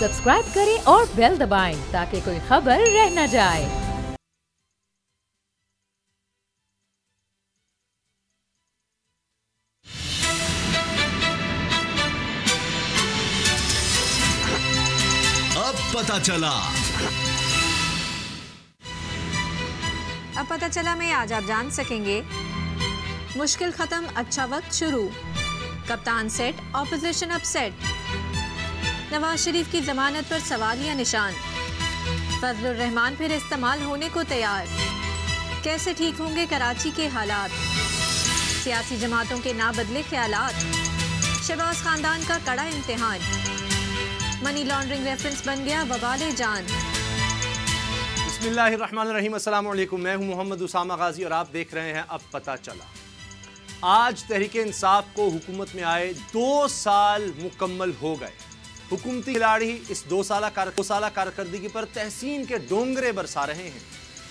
Subscribe करें और bell दबाएं ताकि कोई खबर रह न जाए। अब पता चला में आज आप जान सकेंगे, मुश्किल खत्म, अच्छा वक्त शुरू, कप्तान set, opposition upset, Nawaz Sharif की जमानत पर सवालिया निशान, फजलुर रहमान फिर इस्तेमाल होने को तैयार, कैसे ठीक होंगे कराची के हालात, सियासी जमातों के ना बदले ख्यालात, शहबाज खानदान का कड़ा इम्तिहान, मनी लॉन्ड्रिंग रेफरेंस बन गया वबाले जान। बिस्मिल्लाहिर्रहमानिर्रहीम, अस्सलाम वालेकुम। मैं हूं मोहम्मद उसामा गाजी और आप देख रहे हैं अब पता चला। आज तहरीक इंसाफ को हुकूमत में आए 2 साल मुकम्मल हो गए। हुकूमती खिलाड़ी इस 2 साल कारकर्दगी पर तहसीन के डोंगरे बरसा रहे हैं,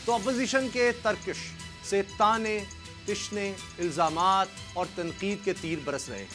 तो अपोजिशन के तरकश से ताने, तिश्ने, इल्ज़ामात और तनकीद के तीर बरस रहे हैं।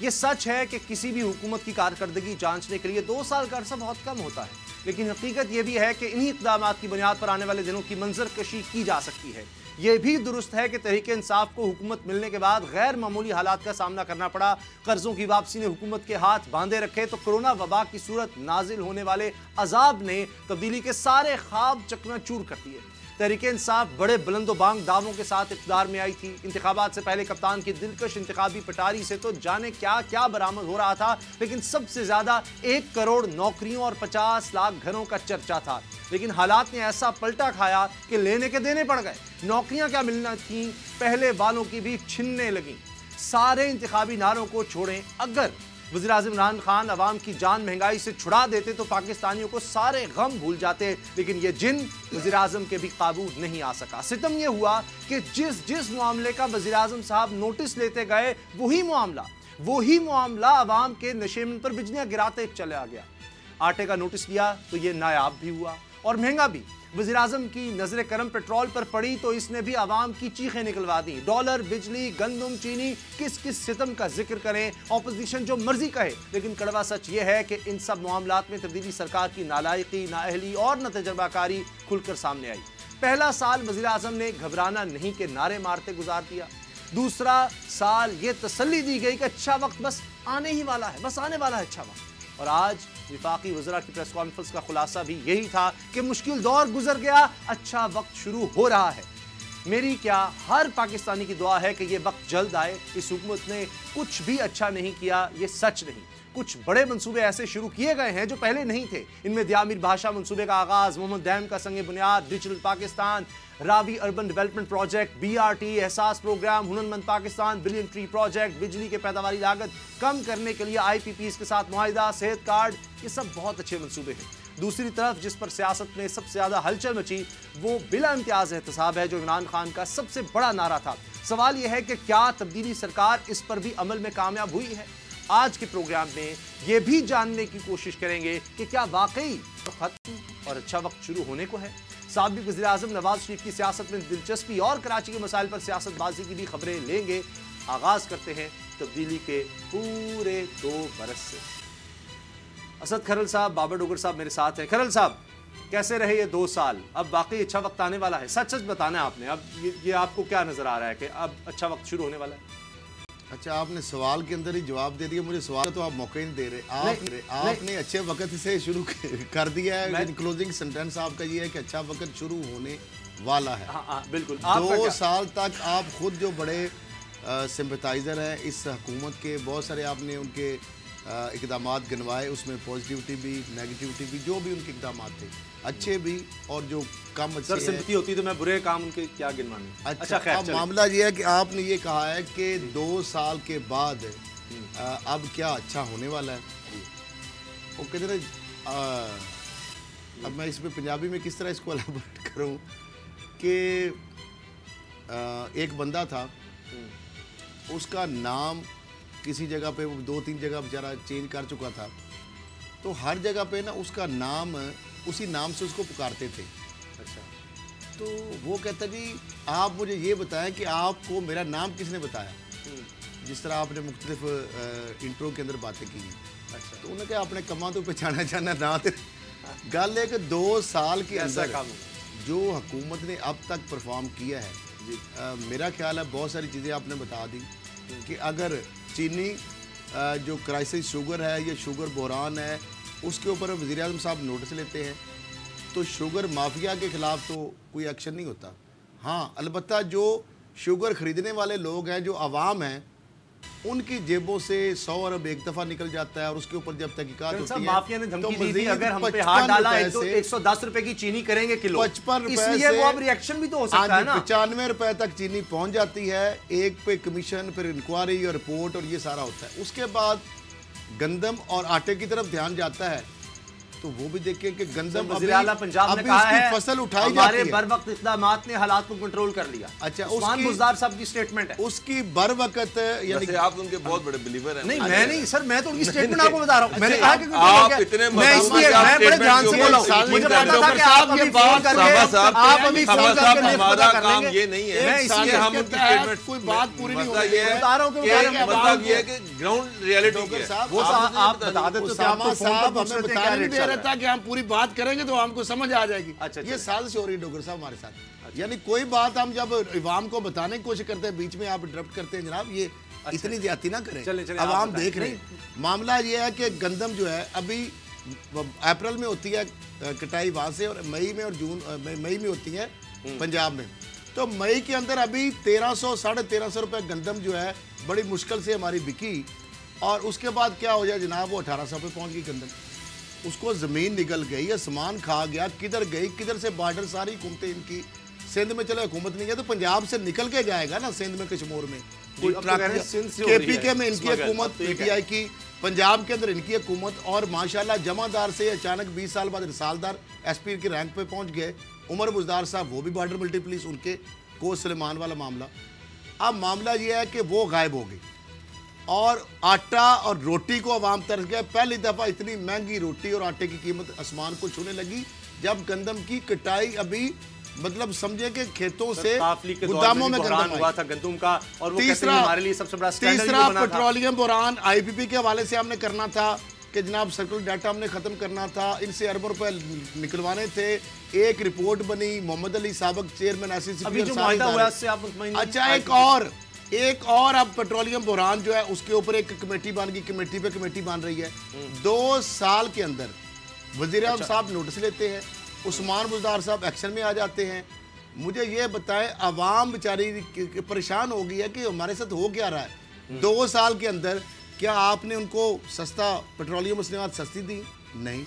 ये सच है कि किसी भी हुकूमत की कारकर्दगी जांचने के लिए 2 साल का अरसा बहुत कम होता है, लेकिन हकीकत यह भी है कि इन्हीं इक़दामात की बुनियाद पर आने वाले दिनों की मंजर कशी की जा सकती है। यह भी दुरुस्त है कि तहरीक इंसाफ को हुकूमत मिलने के बाद गैर मामूली हालात का सामना करना पड़ा। कर्जों की वापसी ने हुकूमत के हाथ बांधे रखे, तो कोरोना वबा की सूरत नाजिल होने वाले अजाब ने तब्दीली के सारे ख्वाब चकनाचूर कर दिए। तहरीक इंसाफ बड़े बुलंदोबांग दावों के साथ इक़्तिदार में आई थी। इंतखाबात से पहले कप्तान की दिलकश इंतखाबी पटारी से तो जाने क्या क्या बरामद हो रहा था, लेकिन सबसे ज्यादा 1 करोड़ नौकरियों और 50 लाख घरों का चर्चा था। लेकिन हालात ने ऐसा पलटा खाया कि लेने के देने पड़ गए। नौकरियां क्या मिलना थी, पहले वालों की भी छिनने लगी। सारे इंतखाबी नारों को छोड़ें, अगर वज़ीर-ए-आज़म इमरान खान अवाम की जान महंगाई से छुड़ा देते तो पाकिस्तानियों को सारे गम भूल जाते, लेकिन ये जिन वज़ीर-ए-आज़म के भी काबू नहीं आ सका। सितम ये हुआ कि जिस मामले का वज़ीर-ए-आज़म साहब नोटिस लेते गए, वही मामला अवाम के नशेमन पर बिजलियां गिराते चला गया। आटे का नोटिस लिया तो ये नायाब भी हुआ और महंगा भी। वज़ीर-ए-आज़म की नजर करम पेट्रोल पर पड़ी तो इसने भी आवाम की चीखें निकलवा दी। डॉलर, बिजली, गंदम, चीनी, किस किस सितम का जिक्र करें। ऑपोजिशन जो मर्जी कहे, लेकिन कड़वा सच यह है कि इन सब मामलात में तब्दीली सरकार की नालायकी, नाअहली और न तजर्बाकारी खुलकर सामने आई। पहला साल वज़ीर-ए-आज़म ने घबराना नहीं के नारे मारते गुजार दिया। दूसरा साल ये तसल्ली दी गई कि अच्छा वक्त बस आने ही वाला है, बस आने वाला है अच्छा वक्त। और आज विफाकी वज़रा की प्रेस कॉन्फ्रेंस का खुलासा भी यही था कि मुश्किल दौर गुजर गया, अच्छा वक्त शुरू हो रहा है। मेरी क्या हर पाकिस्तानी की दुआ है कि ये वक्त जल्द आए। इस हुकूमत ने कुछ भी अच्छा नहीं किया, ये सच नहीं। कुछ बड़े मंसूबे ऐसे शुरू किए गए हैं जो पहले नहीं थे। इनमें दियामिर भाषा मंसूबे का आगाज, मोहम्मद डैम का संग बुनियाद, digital Pakistan, Ravi urban development project, BRT, एहसास प्रोग्राम, हुनरमंद पाकिस्तान, बिलियन ट्री प्रोजेक्ट, बिजली के पैदावारी लागत कम करने के लिए IPPs के साथ मुआहिदा, सेहत कार्ड, ये सब बहुत अच्छे मंसूबे हैं। दूसरी तरफ जिस पर सियासत में सबसे ज्यादा हलचल मची वो बिला इम्तियाज एहतसाब है, जो इमरान खान का सबसे बड़ा नारा था। सवाल यह है कि क्या तब्दीली सरकार इस पर भी अमल में कामयाब हुई है। आज के प्रोग्राम में यह भी जानने की कोशिश करेंगे कि क्या वाकई खत्म और अच्छा वक्त शुरू होने को है। साबिक वज़ीर-ए-आज़म नवाज शरीफ की सियासत में दिलचस्पी और कराची के मसाइल पर सियासतबाजी की भी खबरें लेंगे। आगाज करते हैं तब्दीली के पूरे 2 बरस से। असद खरल साहब, बाबर डोगर साहब मेरे साथ हैं। खरल साहब, कैसे रहे ये 2 साल? अब वाकई अच्छा वक्त आने वाला है? सच सच बताना आपने, अब ये आपको क्या नजर आ रहा है कि अब अच्छा वक्त शुरू होने वाला है? अच्छा, आपने सवाल के अंदर ही जवाब दे दिया, मुझे सवाल तो आप मौका ही नहीं दे रहे। आपने अच्छे वक्त से शुरू कर दिया है। क्लोजिंग सेंटेंस आपका ये है कि अच्छा वक्त शुरू होने वाला है। हाँ, बिल्कुल। 2 साल तक आप खुद जो बड़े सिंपैथाइजर हैं इस हुकूमत के, बहुत सारे आपने उनके इकदामात गिनवाए, उसमें पॉजिटिविटी भी, नेगेटिविटी भी, जो भी उनके इकदामात थे, अच्छे भी और जो कम अच्छे सर सिंपैथी होती तो मैं बुरे काम उनके क्या गिनवाने। अच्छा, अब मामला ये है कि आपने ये कहा है कि 2 साल के बाद अब क्या अच्छा होने वाला है। वो कहते हैं, अब मैं इसमें पंजाबी में किस तरह इसको एलाबोरेट करूं कि एक बंदा था, उसका नाम किसी जगह पे, वो 2-3 जगह बेचारा चेंज कर चुका था, तो हर जगह पे ना उसका नाम, उसी नाम से उसको पुकारते थे। अच्छा, तो वो कहता जी आप मुझे ये बताएं कि आपको मेरा नाम किसने बताया। जिस तरह आपने मुख्तलिफ इंट्रो के अंदर बातें की, तो उन्होंने कहा अपने कमा तो पहचाना जाना ना थे। गल है कि 2 साल के अंदर जो हुकूमत ने अब तक परफॉर्म किया है, मेरा ख्याल है बहुत सारी चीज़ें आपने बता दी कि अगर चीनी जो क्राइसिस शुगर है या शुगर बहरान है उसके ऊपर वज़ीर आज़म साहब नोटिस लेते हैं तो शुगर माफिया के ख़िलाफ़ तो कोई एक्शन नहीं होता। हाँ, अलबत्ता जो शुगर ख़रीदने वाले लोग हैं, जो आवाम हैं, उनकी जेबों से 100 अरब एक दफा निकल जाता है और उसके ऊपर जब तहकीकात होती है माफिया ने धमकी तो दी थी अगर हम पे हाथ डाला तो 110 रुपए की चीनी करेंगे किलो, 55 रुपए इसलिए वो अब रिएक्शन भी तो हो सकता है ना। 95 रुपए तक चीनी पहुंच जाती है, एक पे कमीशन, फिर इंक्वायरी और रिपोर्ट और ये सारा होता है। उसके बाद गंदम और आटे की तरफ ध्यान जाता है तो वो भी देखें कि गंदम वज़ीर-ए-आला पंजाब ने कहा है फसल उठाई जाती हमारे है, बर वक्त इक़दामात ने हालात को कंट्रोल कर लिया। अच्छा, उस्मान बुज़दार साहब की स्टेटमेंट है, उसकी बर वक्त यानी आप उनके बहुत बड़े बिलीवर हैं। नहीं मैं नहीं सर, मैं तो उनकी स्टेटमेंट आपको बता रहा हूं। मैंने कहा कि आप इतने मैं इसलिए मैं बड़े ध्यान से बोला हूं, मुझे पता था कि आप अभी फोन करके आप अभी फोन करके हमारा काम ये नहीं है, मैं इसलिए हम उनकी स्टेटमेंट कोई बात पूरी नहीं हो रही ये है। बता रहा हूं कि मतलब ये है कि ग्राउंड रियलिटी क्या है वो आप बता देते तो आपको फोन पर पूछ लेते हैं क्या रेट दे रहा था कि हम पूरी बात करेंगे तो हमको समझ आ जाएगी। अच्छा, ये साजिश हो रही है डॉक्टर साहब हमारे साथ। यानी कोई बात हम जब अवाम को बताने की कोशिश करते हैं, बीच में आप इंटरप्ट करते हैं, जनाब ये इतनी ज्यादती ना करें, अवाम देख रहे हैं। मामला ये है कि गंदम जो है अभी अप्रैल में होती है कटाई वहां से और मई में और जून मई में होती है पंजाब में। तो मई के अंदर अभी 1300 1350 रुपए गंदम जो है बड़ी मुश्किल से हमारी बिकी और उसके बाद क्या हो जाए जनाब, वो 1800 पे पहुंच गई गंदम। उसको ज़मीन निकल गई, आसमान खा गया, किधर गई, किधर से बॉर्डर सारी हुकूमतें इनकी। सिंध में चलो हुकूमत नहीं है तो पंजाब से निकल के जाएगा ना, सिंध में कश्मीर में कोई KPK में इनकी हुकूमत, PTI की, पंजाब के अंदर इनकी हुकूमत और माशाल्लाह जमादार से अचानक 20 साल बाद रिसालदार SP के रैंक पे पहुंच गए। उमर बुज़दार साहब वो भी बॉर्डर मिलिट्री पुलिस, उनके को सलेमान वाला मामला। अब मामला ये है कि वो गायब हो गई और आटा और रोटी को अवाम तरस गया। पहली दफ़ा इतनी महंगी रोटी और आटे की कीमत आसमान को छूने लगी जब गंदम की कटाई अभी मतलब समझे कि खेतों से गोदामों में गंदम हुआ था गंदम का। और वो कहते हैं हमारे लिए सबसे बड़ा स्कैंडल तीसरा बना था। पेट्रोलियम बहरान IPP के हवाले से हमने करना था कि जनाब सर्कुलर डाटा हमने ख़त्म करना था, इनसे अरबों रुपए निकलवाने थे। एक रिपोर्ट बनी, मोहम्मद अली साबिक चेयरमैन ICCP। अच्छा, एक और अब पेट्रोलियम बहरान जो है उसके ऊपर एक कमेटी बन गई, कमेटी पे कमेटी बन रही है। 2 साल के अंदर वज़ीर आज़म साहब नोटिस लेते हैं, उस्मान बुज़दार साहब एक्शन में आ जाते हैं। मुझे ये बताएं, अवाम बेचारी परेशान हो गई है कि हमारे साथ हो क्या रहा है। 2 साल के अंदर क्या आपने उनको सस्ता पेट्रोलियम मसनूआत सस्ती दी? नहीं।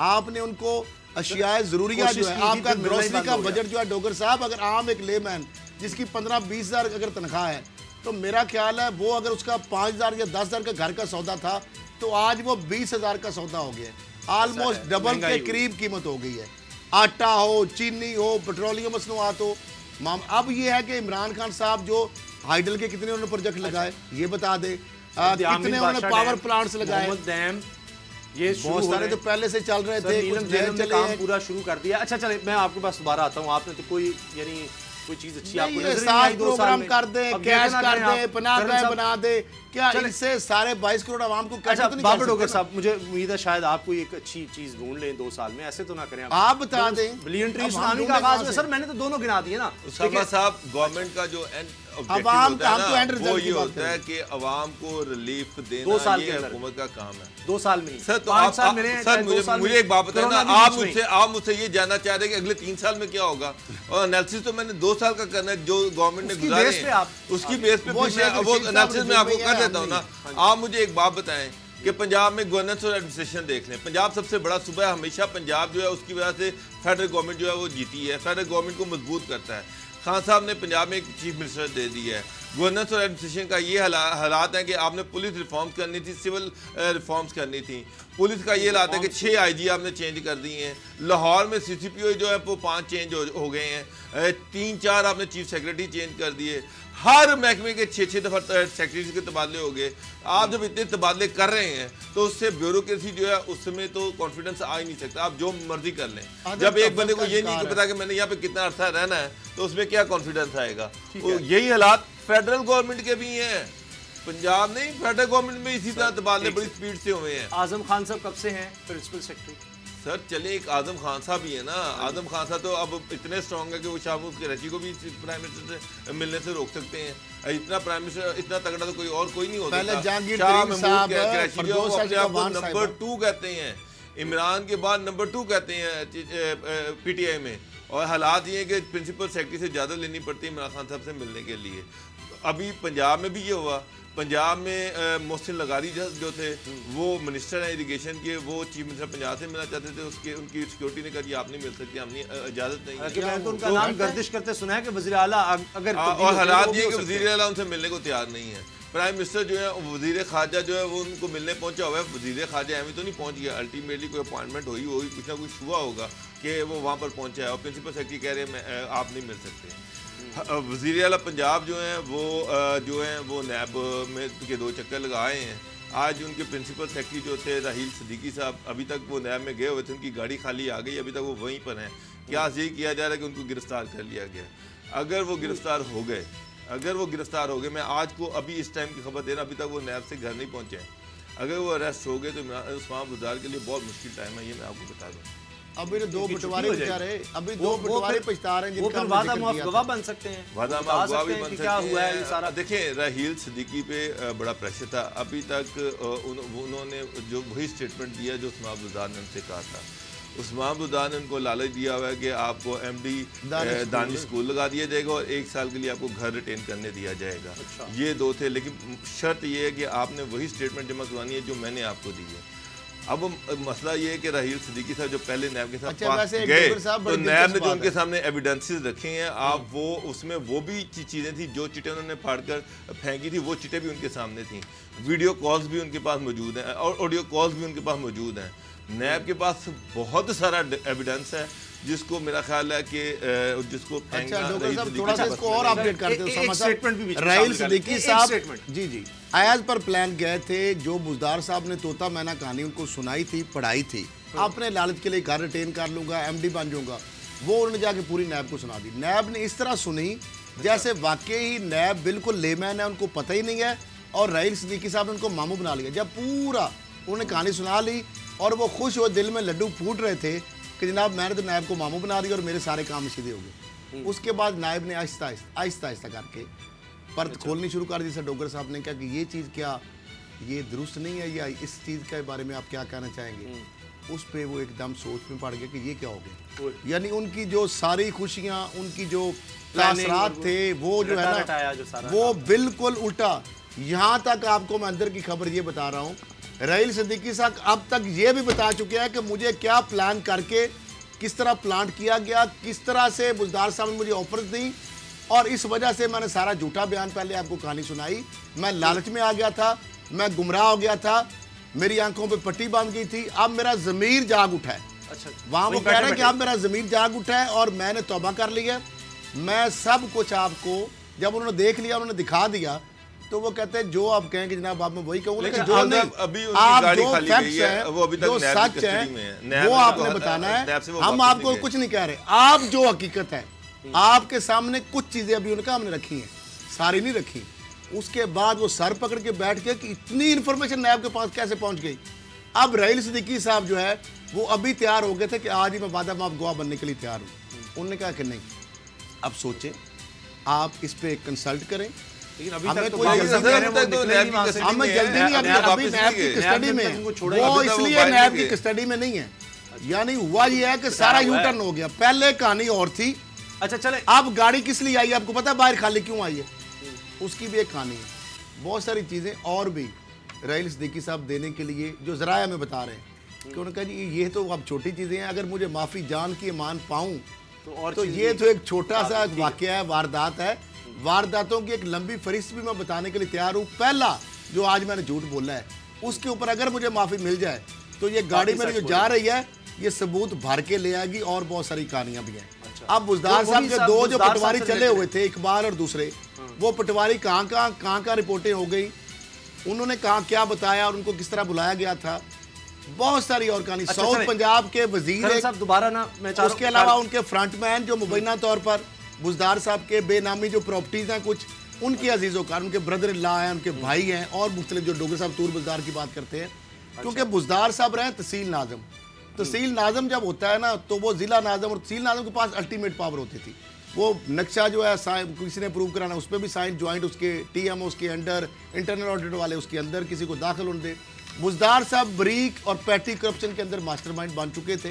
आपने उनको अशियाए ज़रूरियात जो है, आपका ग्रोसरी का बजट जो है डॉक्टर साहब, अगर आम एक लेमैन जिसकी 15-20 हज़ार अगर तनख्वाह है तो मेरा ख्याल है वो अगर उसका 5,000 या 10,000 का घर का सौदा था तो आज वो 20,000 का सौदा हो गया है। ऑलमोस्ट डबल के करीब कीमत हो गई है। आटा हो, चीनी हो, पेट्रोलियम मसनूआत हो। अब ये है कि इमरान खान साहब जो हाइडल के कितने उन्होंने प्रोजेक्ट लगाए ये बता दे, कितने उन्होंने पावर प्लांट्स लगाए। ये बहुत सारे तो पहले से चल रहे थे, काम पूरा शुरू कर दिया। अच्छा चले, मैं आपके पास दोबारा आता हूँ। आपने तो कोई यानी कोई चीज अच्छी आपको नजर नहीं आई 2 साल में? कर दे, कैश कर दे, पनाह बना दे, क्या इनसे सारे 22 करोड़ आवाम को अच्छा, बाबर डॉक्टर साहब, मुझे उम्मीद है शायद आप कोई एक अच्छी चीज ढूंढ लें 2 साल में, ऐसे तो ना करें आप बता दें। बिलियन ट्री सुनामी का आगाज में सर मैंने तो दोनों गिना दिए ना साहब। गवर्नमेंट का जो अवाम का हम तो एंड वो ये होता है कि अवाम को रिलीफ देना, 2 साल ये हुकूमत का काम है। 2 साल में सर, तो आप सर मुझे एक बात बताएं ना, आप मुझसे ये जानना चाह रहे हैं कि अगले 3 साल में क्या होगा, और एनालिसिस तो मैंने 2 साल का करना है जो गवर्नमेंट ने गुजारे हैं, उसकी बेस पे वो एनालिसिस मैं आपको कर देता हूँ ना। आप मुझे एक बात बताएं कि पंजाब में गवर्नेंस और एडमिनिस्ट्रेशन देख लें। पंजाब सबसे बड़ा सूबा है, हमेशा पंजाब जो है उसकी वजह से फेडरल गवर्नमेंट जो है वो जीती है, फेडरल गवर्नमेंट को मजबूत करता है। खान साहब ने पंजाब में एक चीफ मिनिस्टर दे दी है। गवर्नेंस और एडमिनिस्ट्रेशन का ये हालात है कि आपने पुलिस रिफॉर्म्स करनी थी, सिविल रिफॉर्म्स करनी थी। पुलिस का ये हालात है कि 6 IG आपने चेंज कर दिए हैं। लाहौर में CCPO जो है वो 5 चेंज हो गए हैं। 3-4 आपने चीफ सेक्रेटरी चेंज कर दिए। हर महकमे के 6-6 दफ़ा सेक्रेटरी के तबादले हो गए। आप जब इतने तबादले कर रहे हैं तो उससे ब्यूरोक्रेसी जो है उसमें तो कॉन्फिडेंस आ ही नहीं सकता। आप जो मर्जी कर लें, जब एक बंदे को ये नहीं पता कि मैंने यहाँ पे कितना अर्सा रहना है तो उसमें क्या कॉन्फिडेंस आएगा। तो यही हालात फेडरल गवर्नमेंट के भी हैं। पंजाब नहीं, फेडरल गवर्नमेंट में इसी तरह तबादले बड़ी स्पीड से हुए हैं। आजम खान साहब कब से हैं प्रिंसिपल सेक्रेटरी? सर चले, एक आजम खान साहब ही है ना। आजम खान साहब तो अब इतने स्ट्रॉन्ग है कि वो शाह महमूद कुरैशी को भी प्राइम मिनिस्टर से मिलने से रोक सकते हैं। इतना प्राइम मिनिस्टर इतना तगड़ा तो कोई और कोई नहीं होता। पहले जहांगीर कुरैशी जो नंबर 2 कहते हैं, इमरान के बाद नंबर 2 कहते हैं पीटीआई में। और हालात ये है कि प्रिंसिपल सेक्रेटरी से ज़्यादा लेनी पड़ती है इमरान खान साहब से मिलने के लिए। अभी पंजाब में भी ये हुआ। पंजाब में मोहसिन लगारी जो थे वो मिनिस्टर हैं इरिगेशन के, वो चीफ मिनिस्टर पंजाब से मिलना चाहते थे। उसके उनकी सिक्योरिटी ने कहा जी आप नहीं मिल सकते, हमने इजाज़त नहीं है। मैंने तो उनका नाम गर्दिश करते सुना है कि वज़ीर आला अगर और हालात ये कि वज़ीर आला उनसे मिलने को तैयार नहीं है। प्राइम मिनिस्टर जो है वज़ीर ख़ारजा जो है वो उनको मिलने पहुंचा हुआ है। वज़ीर ख़ारजा एवं तो नहीं पहुंच गया, अल्टीमेटली कोई अपॉइंटमेंट हुई होगी, कुछ ना कुछ हुआ होगा कि वो वहाँ पर पहुंचा है। और प्रिंसिपल सेक्रेटरी कह रहे हैं आप नहीं मिल सकते। वज़ीर आला पंजाब जो हैं वो नैब में के 2 चक्कर लगाए हैं। आज उनके प्रिंसिपल सेक्रेटरी जो थे राहील सिद्दीकी साहब, अभी तक वो नैब में गए हुए थे, उनकी गाड़ी खाली आ गई, अभी तक वो वहीं पर हैं। क्या यही किया जा रहा है कि उनको गिरफ्तार कर लिया गया। अगर वो गिरफ्तार हो गए, मैं आज को अभी इस टाइम की खबर दे रहा, अभी तक वो नैब से घर नहीं पहुँचे हैं। अगर वो अरेस्ट हो गए तो उस्मान बुज़दार के लिए बहुत मुश्किल टाइम है, ये मैं आपको बता दूँ। अभी 2 बंटवारे बेचारे, अभी 2 बंटवारे पछता रहे हैं जिनका वादा माफ गवाह बन सकते हैं, वादा माफ गवाह भी बन क्या हुआ है ये सारा। देखिए राहील सिद्दीकी पे बड़ा प्रेशर था। अभी तक उन्होंने जो वही स्टेटमेंट दिया जो उस्मान बुज़दार ने उनसे कहा था। उस्मान बुज़दार ने उनको लालच दिया हुआ है कि आपको MD दानिश स्कूल लगा दिया जाएगा और 1 साल के लिए आपको घर रिटेन करने दिया जाएगा। ये 2 थे, लेकिन शर्त ये है कि आपने वही स्टेटमेंट जमा करवानी है जो मैंने आपको दी है। अब मसला ये है कि राहील सिद्दीकी साहब जो पहले नैब के साथ गए तो नैब ने जो उनके सामने एविडेंसेस रखे हैं, आप वो उसमें वो भी चीज़ें थी जो चिटें उन्होंने फाड़कर फेंकी थी, वो चिटें भी उनके सामने थी। वीडियो कॉल्स भी उनके पास मौजूद हैं और ऑडियो कॉल्स भी उनके पास मौजूद हैं। नैब के पास बहुत सारा एविडेंस है जिसको मेरा ख्याल है कि जिसको थोड़ा सा इसको और अपडेट करते हैं। राहील सिद्दीकी साहब जी अयाज पर प्लान गए थे, जो बुज़दार साहब ने तोता मैना कहानी उनको सुनाई थी, पढ़ाई थी, अपने लालच के लिए घर रिटेन कर लूँगा, MD बन जाऊँगा, वो उन्होंने जाके पूरी नैब को सुना दी। नैब ने इस तरह सुनी जैसे वाकई ही नैब बिल्कुल लेमैन है, उनको पता ही नहीं है। और राहील सिद्दीकी साहब ने उनको मामू बना लिया। जब पूरा उन्होंने कहानी सुना ली और वो खुश हो, दिल में लड्डू फूट रहे थे कि जनाब मैंने तो नायब को मामू बना दिया और मेरे सारे काम सीधे हो गए। उसके बाद नायब ने आहिस्ता आहिस्ता करके परत खोलनी शुरू कर दी। सर डोगर साहब ने कहा कि ये चीज़ क्या ये दुरुस्त नहीं है, या इस चीज़ के बारे में आप क्या कहना चाहेंगे। उस पर वो एकदम सोच में पड़ गया कि ये क्या हो गया। यानी उनकी जो सारी खुशियाँ, उनकी जो तासरात थे, वो जो है ना वो बिल्कुल उल्टा। यहाँ तक आपको मैं अंदर की खबर ये बता रहा हूँ, राहील सिद्दीकी साहब अब तक ये भी बता चुके हैं कि मुझे क्या प्लान करके किस तरह प्लांट किया गया, किस तरह से बुज़दार साहब ने मुझे ऑफर दी, और इस वजह से मैंने सारा झूठा बयान पहले आपको कहानी सुनाई। मैं लालच में आ गया था, मैं गुमराह हो गया था, मेरी आंखों पे पट्टी बांध गई थी, अब मेरा ज़मीर जाग उठा है। अच्छा, वहाँ वो कह रहे हैं कि अब मेरा ज़मीर जाग उठा है और मैंने तौबा कर लिया। मैं सब कुछ आपको जब उन्होंने देख लिया, उन्होंने दिखा दिया, तो वो कहते हैं जो आप कहेंगे जनाब आप मैं वही कहूँगा। जो नहीं, अभी आप गाड़ी जो खाली फैक्ट्स है, वो अभी तक जो सच है वो आपने बताना है। हम आपको कुछ नहीं कह रहे, आप जो हकीकत है आपके सामने कुछ चीजें अभी उनका हमने रखी हैं, सारी नहीं रखी। उसके बाद वो सर पकड़ के बैठ गए कि इतनी इन्फॉर्मेशन नैब के पास कैसे पहुंच गई। अब राहील सिद्दीकी साहब जो है वो अभी तैयार हो गए थे कि आज ही मैं वादा माफ गवाह बनने के लिए तैयार हूँ। उन्होंने कहा कि नहीं, अब सोचें, आप इस पे कंसल्ट करें। हमें कोई जल्दी नहीं, अभी नैब की कस्टडी में, वो इसलिए नैब की कस्टडी में नहीं है। यानी हुआ ये है कि सारा यू टर्न हो गया। पहले कहानी और थी, अच्छा चले, अब गाड़ी किस लिए आई है आपको पता है, बाहर खाली क्यों आई है, उसकी भी एक कहानी है। बहुत सारी चीजें और भी राहील सिद्दीकी साहब देने के लिए जो जराया में बता रहे हैं कि उन्होंने कहा जी ये तो अब छोटी चीजें हैं, अगर मुझे माफी जान की मान पाऊं तो ये तो एक छोटा सा वाकया है, वारदात है। वारदातों की एक लंबी फहरिस्त भी मैं बताने के लिए तैयार हूँ। पहला जो आज मैंने झूठ बोला है उसके ऊपर अगर मुझे माफी मिल जाए तो ये गाड़ी मेरी जो जा रही है ये सबूत भर के ले आएगी, और बहुत सारी कहानियां भी हैं। अब बुज़दार साहब के 2 जो पटवारी चले हुए थे, इकबाल और दूसरे, वो पटवारी कहाँ रिपोर्टें हो गई, उन्होंने कहाँ क्या बताया और उनको किस तरह बुलाया गया था, बहुत सारी और कहानी। साउथ पंजाब के वजीर दोबारा ना, उसके अलावा उनके फ्रंटमैन जो मुबैना तौर पर बुज़दार साहब के बेनामी जो प्रॉपर्टीज हैं कुछ, उनके अजीज़ों कार, उनके ब्रदर इन लॉ हैं, उनके भाई हैं और मुख्तलिफ जो डोगर साहब तूर बुजदार की बात करते हैं, क्योंकि बुजदार साहब रहे तहसील नाज़म। तहसील नाज़म जब होता है ना तो वो ज़िला नाज़म, और तहसील नाज़म के पास अल्टीमेट पावर होती थी। वो नक्शा जो है किसी ने प्रूव कराना, उस पर भी साइन ज्वाइंट उसके TM उसके अंडर, इंटरनल ऑडिट वाले उसके अंदर, किसी को दाखिल होने दे। बुजदार साहब बरीक और पैटी करप्शन के अंदर मास्टरमाइंड बन चुके थे।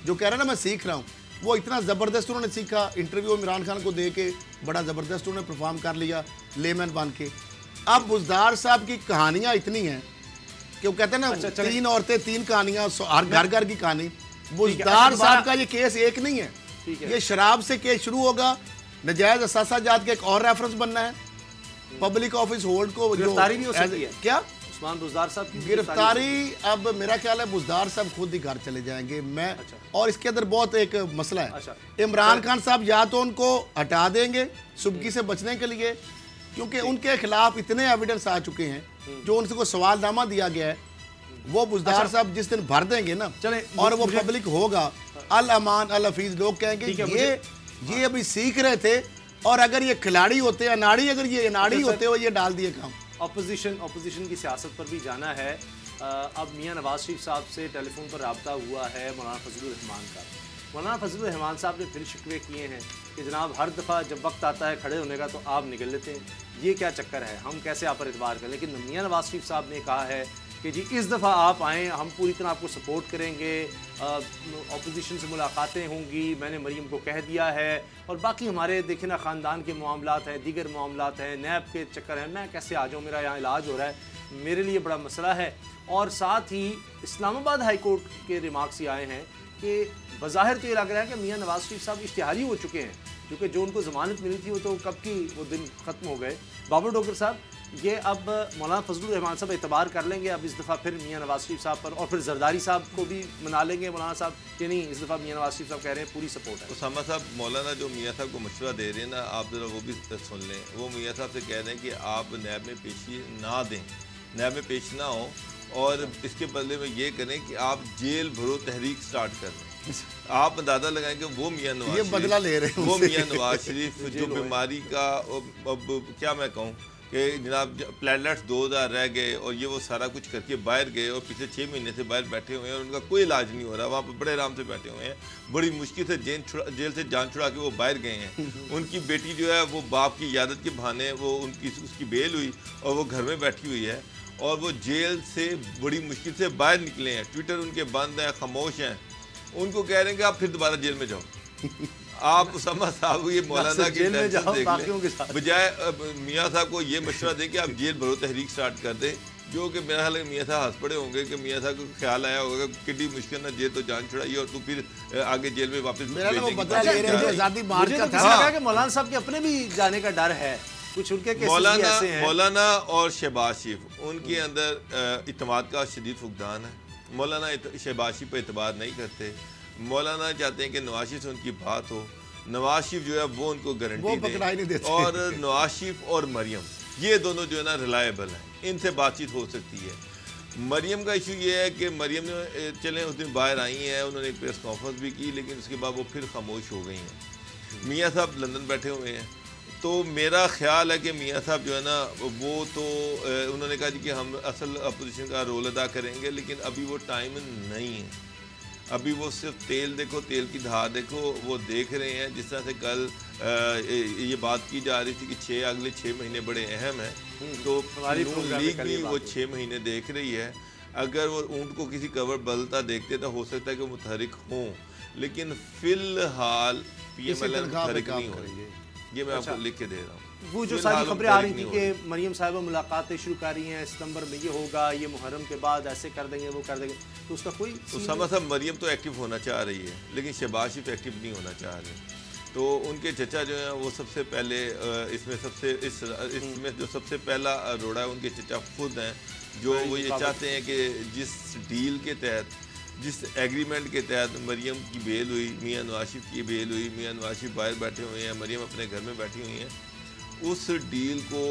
जो कह रहे हैं ना मैं सीख रहा हूँ, वो इतना ज़बरदस्त उन्होंने सीखा, इंटरव्यू इमरान खान को दे के बड़ा ज़बरदस्त उन्होंने परफॉर्म कर लिया लेमैन बन के। अब बुजदार साहब की कहानियाँ इतनी हैं कि वो कहते हैं ना, 3 औरतें 3 कहानियाँ, हर घर घर की कहानी। बुजदार साहब का ये केस एक नहीं है, ये शराब से केस शुरू होगा, नजायज असासा जात का एक और रेफरेंस बनना है, पब्लिक ऑफिस होल्ड को गिरफ्तारी भी हो सकती है क्या उस्मान बुजदार साहब की गिरफ्तारी। अब मेरा ख्याल है बुजदार साहब खुद ही घर चले जाएंगे। मैं और इसके अंदर बहुत एक मसला है, इमरान खान साहब या तो उनको हटा देंगे सुबकी से बचने के लिए, क्योंकि उनके खिलाफ इतने एविडेंस आ चुके हैं, जो उनसे को सवालनामा दिया गया है, वो बुजदार साहब जिस दिन भर देंगे ना, और वो पब्लिक होगा, अल अमान अल हफीज, लोग कहेंगे ये अभी सीख रहे थे, और अगर ये खिलाड़ी होते, अनाड़ी, अगर ये अनाड़ी होते हो, ये डाल दिए काम। ऑपोजिशन की सियासत पर भी जाना है। अब मियां नवाज शरीफ साहब से टेलीफोन पर रब्ता हुआ है मौलाना फजलुर रहमान का। मौलाना फजलुर रहमान साहब ने फिर शिकवे किए हैं कि जनाब हर दफ़ा जब वक्त आता है खड़े होने का तो आप निकल लेते हैं, ये क्या चक्कर है, हम कैसे आप पर एतबार करें। लेकिन मियां नवाज शरीफ साहब ने कहा है कि जी इस दफ़ा आप आएँ, हम पूरी तरह आपको सपोर्ट करेंगे, अपोजिशन से मुलाकातें होंगी, मैंने मरीम को कह दिया है, और बाकी हमारे देखें ना ख़ानदान के मामलात हैं, दीगर मामलात हैं, नैब के चक्कर हैं, मैं कैसे आ जाऊँ, मेरा यहाँ इलाज हो रहा है, मेरे लिए बड़ा मसला है। और साथ ही इस्लामाबाद हाई कोर्ट के रिमार्क्स ये आए हैं कि बज़ाहिर तो ये लग रहा है कि मियां नवाज शरीफ साहब इश्तिहारी हो चुके हैं, क्योंकि जो उनको ज़मानत मिली थी वो तो कब की वो दिन ख़त्म हो गए। बाबर डोगर साहब, ये अब मौलाना फजलुर रहमान साहब एतबार कर लेंगे अब इस दफ़ा फिर मियां नवाज शरीफ साहब पर, और फिर जरदारी साहब को भी मना लेंगे मौलाना साहब कि नहीं इस दफ़ा मियां नवाज शरीफ साहब कह रहे हैं पूरी सपोर्ट है। उसामा साहब, मौलाना जो मियां साहब को मशवरा दे रहे हैं ना, आप ज़रा वो भी सुन लें। वो मियां साहब से कह रहे हैं कि आप नैब में पेशी ना दें, नैब में पेश ना हो, और इसके बदले में ये करें कि आप जेल भरो तहरीक स्टार्ट कर दें। आप अंदाजा लगाएं कि वो मियां नवाज, ये बदला ले रहे हैं, वो मियां नवाज शरीफ जो बीमारी का, अब क्या मैं कहूँ कि जनाब प्लेटलेट्स 2000 रह गए, और ये वो सारा कुछ करके बाहर गए, और पिछले 6 महीने से बाहर बैठे हुए हैं, और उनका कोई इलाज नहीं हो रहा, वहाँ पर बड़े आराम से बैठे हुए हैं, बड़ी मुश्किल से जेल से जान छुड़ा के वो बाहर गए हैं। उनकी बेटी जो है वो बाप की यादत के बहाने वो उसकी बेल हुई, और वो घर में बैठी हुई है, और वो जेल से बड़ी मुश्किल से बाहर निकले हैं, ट्विटर उनके बंद हैं, खामोश हैं। उनको कह रहे हैं कि आप फिर दोबारा जेल में जाओ। आप उसामा साहब ये मौलाना की बजाय मियाँ साहब को ये मशवरा दें कि आप जेल भरो तहरीक स्टार्ट कर दें, जो कि मेरा ख्याल है मियाँ साहब हंस पड़े होंगे कि मियाँ साहब को ख्याल आया होगा कि कितनी मुश्किल ना जेल तो जान छुड़ाई और तू फिर आगे जेल में वापस। मौलाना साहब के अपने भी जाने का डर है, कुछ उनके मौलाना और शहबाज शरीफ, उनके अंदर इत्मीनान का शदीद फुकदान है। मौलाना शहबाज शरीफ पर एतबार नहीं करते। मौलाना चाहते हैं कि नवाज शरीफ से उनकी बात हो, नवाज शरीफ जो है वो उनको गारंटी दे, और नवाज शरीफ और मरियम ये दोनों जो है ना रिलायबल हैं, इनसे बातचीत हो सकती है। मरियम का इशू ये है कि मरियम ने चलें उस दिन बाहर आई हैं, उन्होंने एक प्रेस कॉन्फ्रेंस भी की, लेकिन उसके बाद वो फिर खामोश हो गई हैं। मियाँ साहब लंदन बैठे हुए हैं, तो मेरा ख्याल है कि मियाँ साहब जो है ना वो तो उन्होंने कहा कि हम असल अपोजिशन का रोल अदा करेंगे, लेकिन अभी वो टाइम नहीं है। अभी वो सिर्फ तेल देखो, तेल की धार देखो, वो देख रहे हैं। जिस तरह से कल ये बात की जा रही थी कि अगले 6 महीने बड़े अहम हैं, तो नून लीग भी वो 6 महीने देख रही है। अगर वो ऊँट को किसी कवर बदलता देखते तो हो सकता है कि वो मुतहरिक हों, लेकिन फ़िलहाल PMLN मुतहरिक नहीं हो रही है। ये मैं आपको लिख के दे रहा हूँ। वो जो सारी खबरें आ रही थी कि मरियम साहिबा मुलाकातें शुरू कर रही हैं, सितंबर में ये होगा, ये मुहर्रम के बाद ऐसे कर देंगे, वो कर देंगे, तो उसका कोई उसामा साहब मरियम तो एक्टिव होना चाह रही है, लेकिन शहबाज शरीफ एक्टिव नहीं होना चाह रहे। तो उनके चचा जो हैं वो सबसे पहले इसमें जो सबसे पहला रोड़ा है उनके चचा खुद हैं, जो वो ये चाहते हैं कि जिस डील के तहत, जिस एग्रीमेंट के तहत मरियम की बेल हुई, मियाँ नवाज शरीफ की बेल हुई, मियाँ नवाज शरीफ बाहर बैठे हुए हैं, मरियम अपने घर में बैठी हुई हैं, उस डील को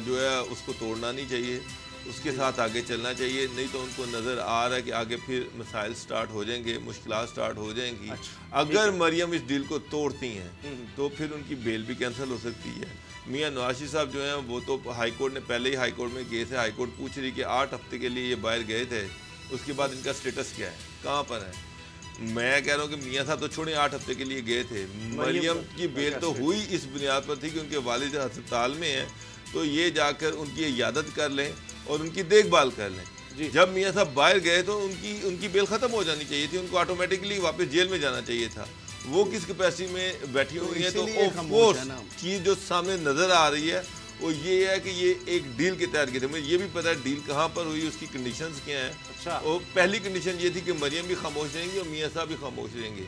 जो है उसको तोड़ना नहीं चाहिए, उसके साथ आगे चलना चाहिए। नहीं तो उनको नज़र आ रहा है कि आगे फिर मसाइल स्टार्ट हो जाएंगे, मुश्किलात स्टार्ट हो जाएंगी। अगर मरियम इस डील को तोड़ती हैं तो फिर उनकी बेल भी कैंसिल हो सकती है, मियां नवाज शरीफ साहब जो हैं वो तो हाई कोर्ट ने पहले ही हाई कोर्ट में केस है, हाई कोर्ट पूछ रही कि 8 हफ्ते के लिए ये बाहर गए थे, उसके बाद इनका स्टेटस क्या है, कहाँ पर है। मैं कह रहा हूँ कि मियां साहब तो छोड़े 8 हफ्ते के लिए गए थे, मरियम की बेल तो हुई इस बुनियाद पर थी कि उनके वालिद अस्पताल में हैं, तो ये जाकर उनकी इयादत कर लें और उनकी देखभाल कर लें। जब मियां साहब बाहर गए तो उनकी बेल ख़त्म हो जानी चाहिए थी, उनको ऑटोमेटिकली वापस जेल में जाना चाहिए था। वो किस कैपेसिटी में बैठी हुई है, तो वो चीज़ जो सामने नज़र आ रही है वो ये है कि ये एक डील के तहत गए थे। मुझे ये भी पता है डील कहाँ पर हुई, उसकी कंडीशंस क्या हैं। अच्छा। और पहली कंडीशन ये थी कि मरियम भी खामोश रहेंगी और मियां साहब भी खामोश रहेंगे।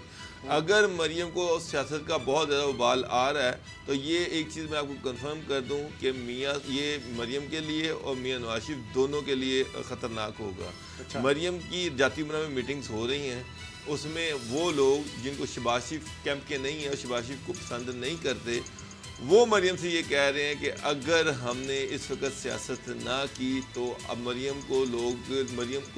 अगर मरियम को सियासत का बहुत ज़्यादा उबाल आ रहा है तो ये एक चीज़ मैं आपको कंफर्म कर दूं कि ये मरियम के लिए और मियां नवाज शरीफ दोनों के लिए ख़तरनाक होगा। अच्छा। मरियम की जाती मुना में मीटिंग्स हो रही हैं, उसमें वो लोग जिनको शहबाज शरीफ कैंप के नहीं है और शहबाज शरीफ को पसंद नहीं करते, वो मरियम से ये कह रहे हैं कि अगर हमने इस वक्त सियासत ना की तो अब मरियम को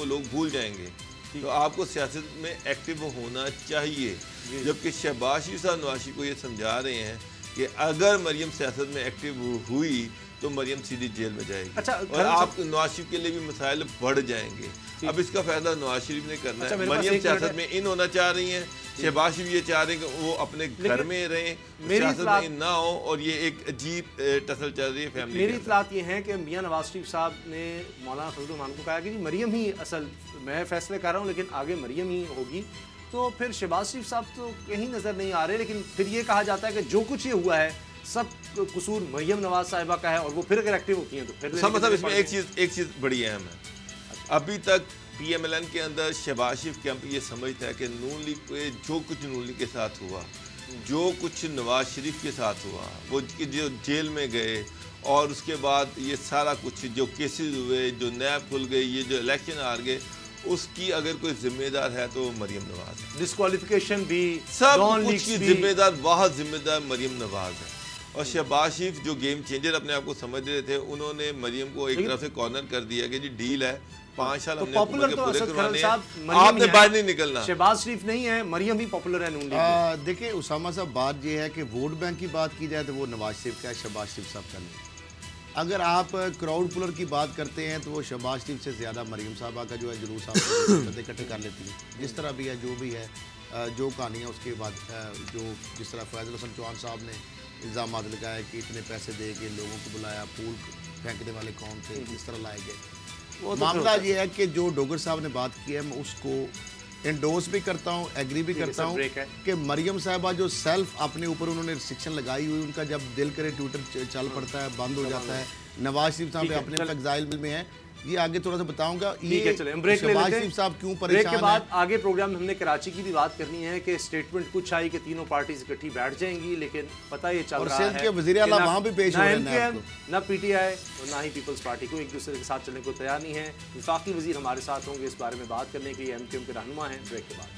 लोग भूल जाएंगे, तो आपको सियासत में एक्टिव होना चाहिए। जबकि शहबाज शरीफ साहब नवाज शरीफ को ये समझा रहे हैं कि अगर मरियम सियासत में एक्टिव हुई तो मरियम सीधी जेल में जाएगी। अच्छा, और आप नवाज शरीफ के लिए भी मसाइल बढ़ जाएंगे। अब इसका फायदा नवाज शरीफ ने करना है। मरियम सियासत में इन होना चाह रही हैं, शहबाज शरीफ ये चाह रहे हैं कि वो अपने घर में रहें, सियासत में इन ना हो, और ये एक अजीब टसल चल रही है फैमिली। मेरी इत्तलात ये है कि मियां नवाज शरीफ साहब ने मौलाना फजल रहमान को कहा कि जी मरियम ही असल, मैं फैसले कर रहा हूँ लेकिन आगे मरियम ही होगी। तो फिर शहबाज शरीफ साहब तो कहीं नज़र नहीं आ रहे, लेकिन फिर ये कहा जाता है कि जो कुछ ये हुआ है सब कसूर मरियम नवाज साहिबा का है, और वो फिर अगर एक्टिव होती हैं तो फिर मतलब इसमें एक चीज़ बड़ी अहम है। अभी तक PMLN के अंदर शहबाज शरीफ कैंप ये समझता है कि नून लीग पे जो कुछ नून लीग के साथ हुआ, जो कुछ नवाज शरीफ के साथ हुआ, वो जो जेल में गए और उसके बाद ये सारा कुछ जो केसेस हुए, जो नैब खुल गई, ये जो इलेक्शन हार गए, उसकी अगर कोई जिम्मेदार है तो मरियम नवाज है। डिस्क्वालिफिकेशन भी सब कुछ की जिम्मेदार, वाहद जिम्मेदार मरियम नवाज है। और शहबाज शरीफ जो गेम चेंजर अपने आप को समझ रहे थे, उन्होंने मरियम को एक तरफ से कॉर्नर कर दिया कि जी डील है, 5 साल हमने पॉपुलर तो पूरे करवाने हैं, आपने बाहर नहीं निकलना। शहबाज शरीफ नहीं है, मरियम भी पॉपुलर है नून लीग। देखिए उसामा साहब, बात ये है कि वोट बैंक की बात की जाए तो वो नवाज शरीफ का है, शहबाज शरीफ साहब का नहीं। अगर आप क्राउड पुलर की बात करते हैं तो वो शहबाज शरीफ से ज़्यादा मरियम साहबा का जो है जुलूस आप इकट्ठे कर लेती है। जिस तरह भी है, जो भी है, जो कहानी है, उसके बाद जो जिस तरह फैज़ल हसन चौहान साहब ने इल्ज़ाम लगाया कि इतने पैसे दे के लोगों को बुलाया, फूल फेंकने वाले कौन थे, इस तरह लाए गए। मामला ये है कि जो डोगर साहब ने बात की है, मैं उसको इंडोर्स भी करता हूँ, एग्री भी करता हूँ कि मरियम साहबा जो सेल्फ अपने ऊपर उन्होंने रिस्ट्रिक्शन लगाई हुई, उनका जब दिल करे ट्विटर चल पड़ता है, बंद हो जाता है। नवाज शरीफ साहब अपने एग्जाइल में है, ये आगे थोड़ा सा बताऊंगा। ये शहबाज शरीफ साहब क्यों परेशान हैं। के बाद आगे प्रोग्राम में हमने कराची की भी बात करनी है कि स्टेटमेंट कुछ आई कि तीनों पार्टीज इकट्ठी बैठ जाएंगी, लेकिन पता ये चल रहा है के वज़ीर आला वहां भी पेश हो रहे हैं, ना PTI और ना ही पीपल्स पार्टी को एक दूसरे के साथ चलने को तैयार नहीं है। वफाकी वजीर हमारे साथ होंगे इस बारे में बात करने के लिए, MQM के रहनुमा हैं। ब्रेक के बाद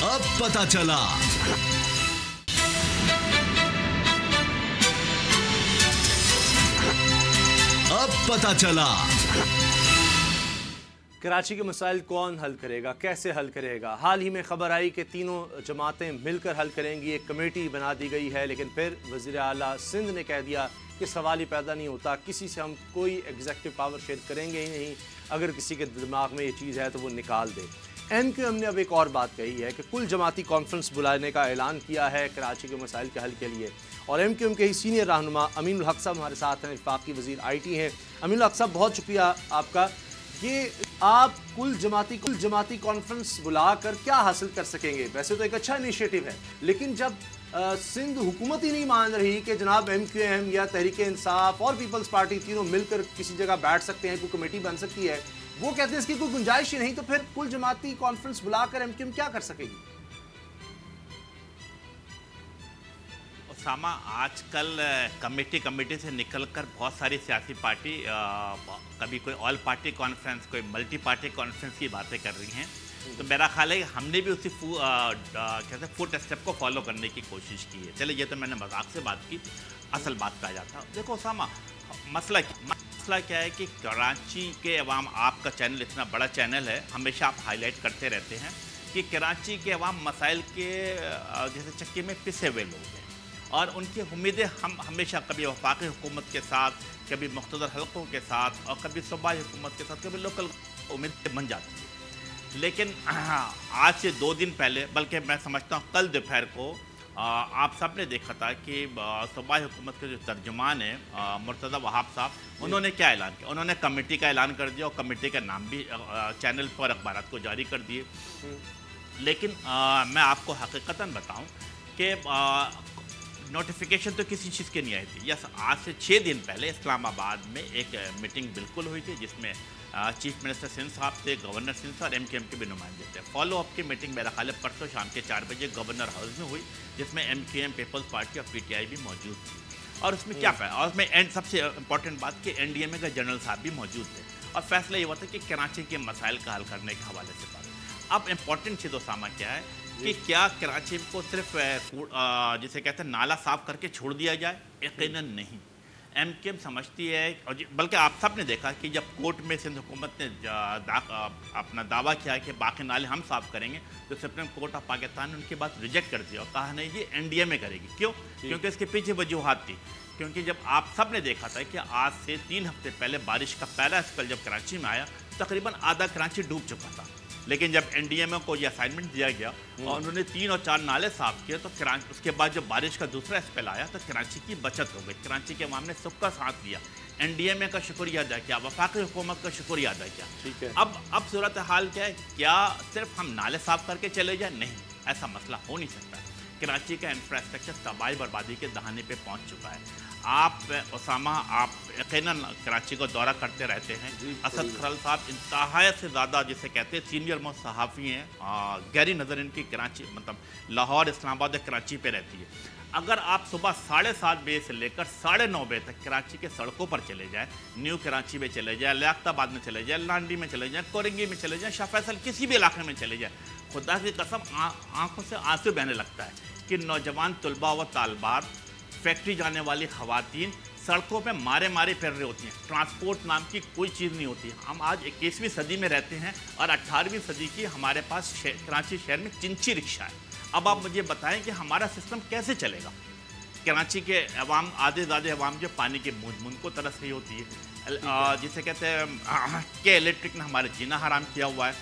अब पता चला। अब पता चला कराची के मसाइल कौन हल करेगा, कैसे हल करेगा। हाल ही में खबर आई कि तीनों जमातें मिलकर हल करेंगी, एक कमेटी बना दी गई है, लेकिन फिर वज़ीर आला सिंध ने कह दिया कि सवाल ही पैदा नहीं होता, किसी से हम कोई एग्जीक्यूटिव पावर शेयर करेंगे ही नहीं, अगर किसी के दिमाग में ये चीज़ है तो वो निकाल दे। MQM ने अब एक और बात कही है कि कुल जमाती कॉन्फ्रेंस बुलाने का ऐलान किया है कराची के मसाइल के हल के लिए। और MQM के ही सीनियर रहनुमा अमीनुल हक साहब हमारे साथ हैं, वफाकी वज़ीर IT हैं। अमीनुल हक साहब, बहुत शुक्रिया आपका। ये आप कुल जमाती कॉन्फ्रेंस बुलाकर क्या हासिल कर सकेंगे? वैसे तो एक अच्छा इनिशिएटिव है, लेकिन जब सिंध हुकूमत ही नहीं मान रही कि जनाब MQM या तहरीक इंसाफ और पीपल्स पार्टी तीनों मिलकर किसी जगह बैठ सकते हैं, कोई कमेटी बन सकती है, वो कहते हैं इसकी कोई गुंजाइश ही नहीं, तो फिर कुल जमाती कॉन्फ्रेंस बुलाकर MQM क्या कर सकेगी? उसामा, आजकल कमेटी से निकलकर बहुत सारी सियासी पार्टी कभी कोई ऑल पार्टी कॉन्फ्रेंस, कोई मल्टी पार्टी कॉन्फ्रेंस की बातें कर रही हैं। तो मेरा ख्याल है कि हमने भी उसी कहते फुट स्टेप को फॉलो करने की कोशिश की है। चलिए, ये तो मैंने मजाक से बात की, असल बात पे आ जाता। देखो उसामा, मसला क्या है कि कराची के अवाम, आपका चैनल इतना बड़ा चैनल है, हमेशा आप हाईलाइट करते रहते हैं कि कराची के अवाम मसाइल के जैसे चक्के में पिसे हुए लोग हैं और उनकी उम्मीदें हम हमेशा कभी वफाकी हुकूमत के साथ, कभी मुख्तदर हल्कों के साथ और कभी सूबाई हुकूमत के साथ, कभी लोकल उम्मीदें बन जाती है। लेकिन आज से 2 दिन पहले, बल्कि मैं समझता हूँ कल दोपहर को आप सब ने देखा था कि सूबाई हुकूमत के जो तर्जुमान हैं मुर्तज़ा वहाब साहब, उन्होंने क्या ऐलान किया? उन्होंने कमेटी का ऐलान कर दिया और कमेटी का नाम भी चैनल पर अखबारात को जारी कर दिए। लेकिन मैं आपको हकीकतन बताऊं कि नोटिफिकेशन तो किसी चीज़ की नहीं आई थी। यस, आज से 6 दिन पहले इस्लामाबाद में एक मीटिंग बिल्कुल हुई थी जिसमें चीफ मिनिस्टर सिंध साहब थे, गवर्नर सिंध और MKM के भी नुमाइंदे थे। फॉलो अप की मीटिंग मेरा ख्याल है परसों शाम के 4 बजे गवर्नर हाउस में हुई, जिसमें MKM, पीपल्स पार्टी और PTI भी मौजूद थी। और उसमें क्या फैसला, और उसमें सबसे इंपॉर्टेंट बात कि NDMA का जनरल साहब भी मौजूद थे और फैसला ये हुआ था कि कराची के मसाइल का हल करने के हवाले से बात। अब इम्पॉर्टेंट चीज़ उसामा क्या है कि क्या कराची को सिर्फ जिसे कहते हैं नाला साफ करके छोड़ दिया जाए? यकीनन नहीं। MKM समझती है, और बल्कि आप सब ने देखा कि जब कोर्ट में सिंध हुकूमत ने अपना दावा किया है कि बाकी नाले हम साफ़ करेंगे, तो सुप्रीम कोर्ट ऑफ पाकिस्तान ने उनकी बात रिजेक्ट कर दिया और कहा नहीं ये NDMA करेगी। क्यों? क्योंकि इसके पीछे वजूहात थी। क्योंकि जब आप सब ने देखा था कि आज से 3 हफ्ते पहले बारिश का पहला स्पेल जब कराची में आया, तकरीबन आधा कराची डूब चुका था। लेकिन जब NDMA को ये असाइनमेंट दिया गया और उन्होंने 3 और 4 नाले साफ किए, तो उसके बाद जब बारिश का दूसरा स्पेल आया तो कराची की बचत हो गई। कराची के अवाम ने सबका साथ दिया, NDMA का शुक्रिया अदा किया, वफाकी हुकूमत का शुक्रिया अदा किया। ठीक है। अब सूरत हाल क्या है? क्या सिर्फ हम नाले साफ करके चले जाए? नहीं, ऐसा मसला हो नहीं सकता। कराची का इंफ्रास्ट्रक्चर तबाही बर्बादी के दहाने पे पहुंच चुका है। आप उसामा, आप यकीनन कराची को दौरा करते रहते हैं। असद खरल साहब इंतहा से ज़्यादा जिसे कहते हैं सीनियर मोस्ट सहाफ़ी हैं, गहरी नज़र इनकी कराची मतलब लाहौर, इस्लामाबाद और कराची पे रहती है। अगर आप सुबह 7:30 बजे से लेकर 9:30 बजे तक कराची के सड़कों पर चले जाएँ, न्यू कराची में चले जाएँ, लियाकताबाद में चले जाएँ, लांडी में चले जाएँ, कोरंगी में चले जाएँ, शाह फैसल किसी भी इलाके में चले जाएँ, खुदा की कसम आँखों से आंसू बहने लगता है कि नौजवान तलबा व तालबात, फैक्ट्री जाने वाली खवातीन सड़कों पे मारे मारे फिर रही होती हैं। ट्रांसपोर्ट नाम की कोई चीज़ नहीं होती। हम आज 21वीं सदी में रहते हैं और 18वीं सदी की हमारे पास कराची शहर में चिंची रिक्शा है। अब आप मुझे बताएं कि हमारा सिस्टम कैसे चलेगा? कराची के अवाम, आधे ज़्यादा अवाम जो पानी के बूंद को तरस रही होती है, जिसे कहते हैं कि इलेक्ट्रिक ने हमारे जीना हराम किया हुआ है,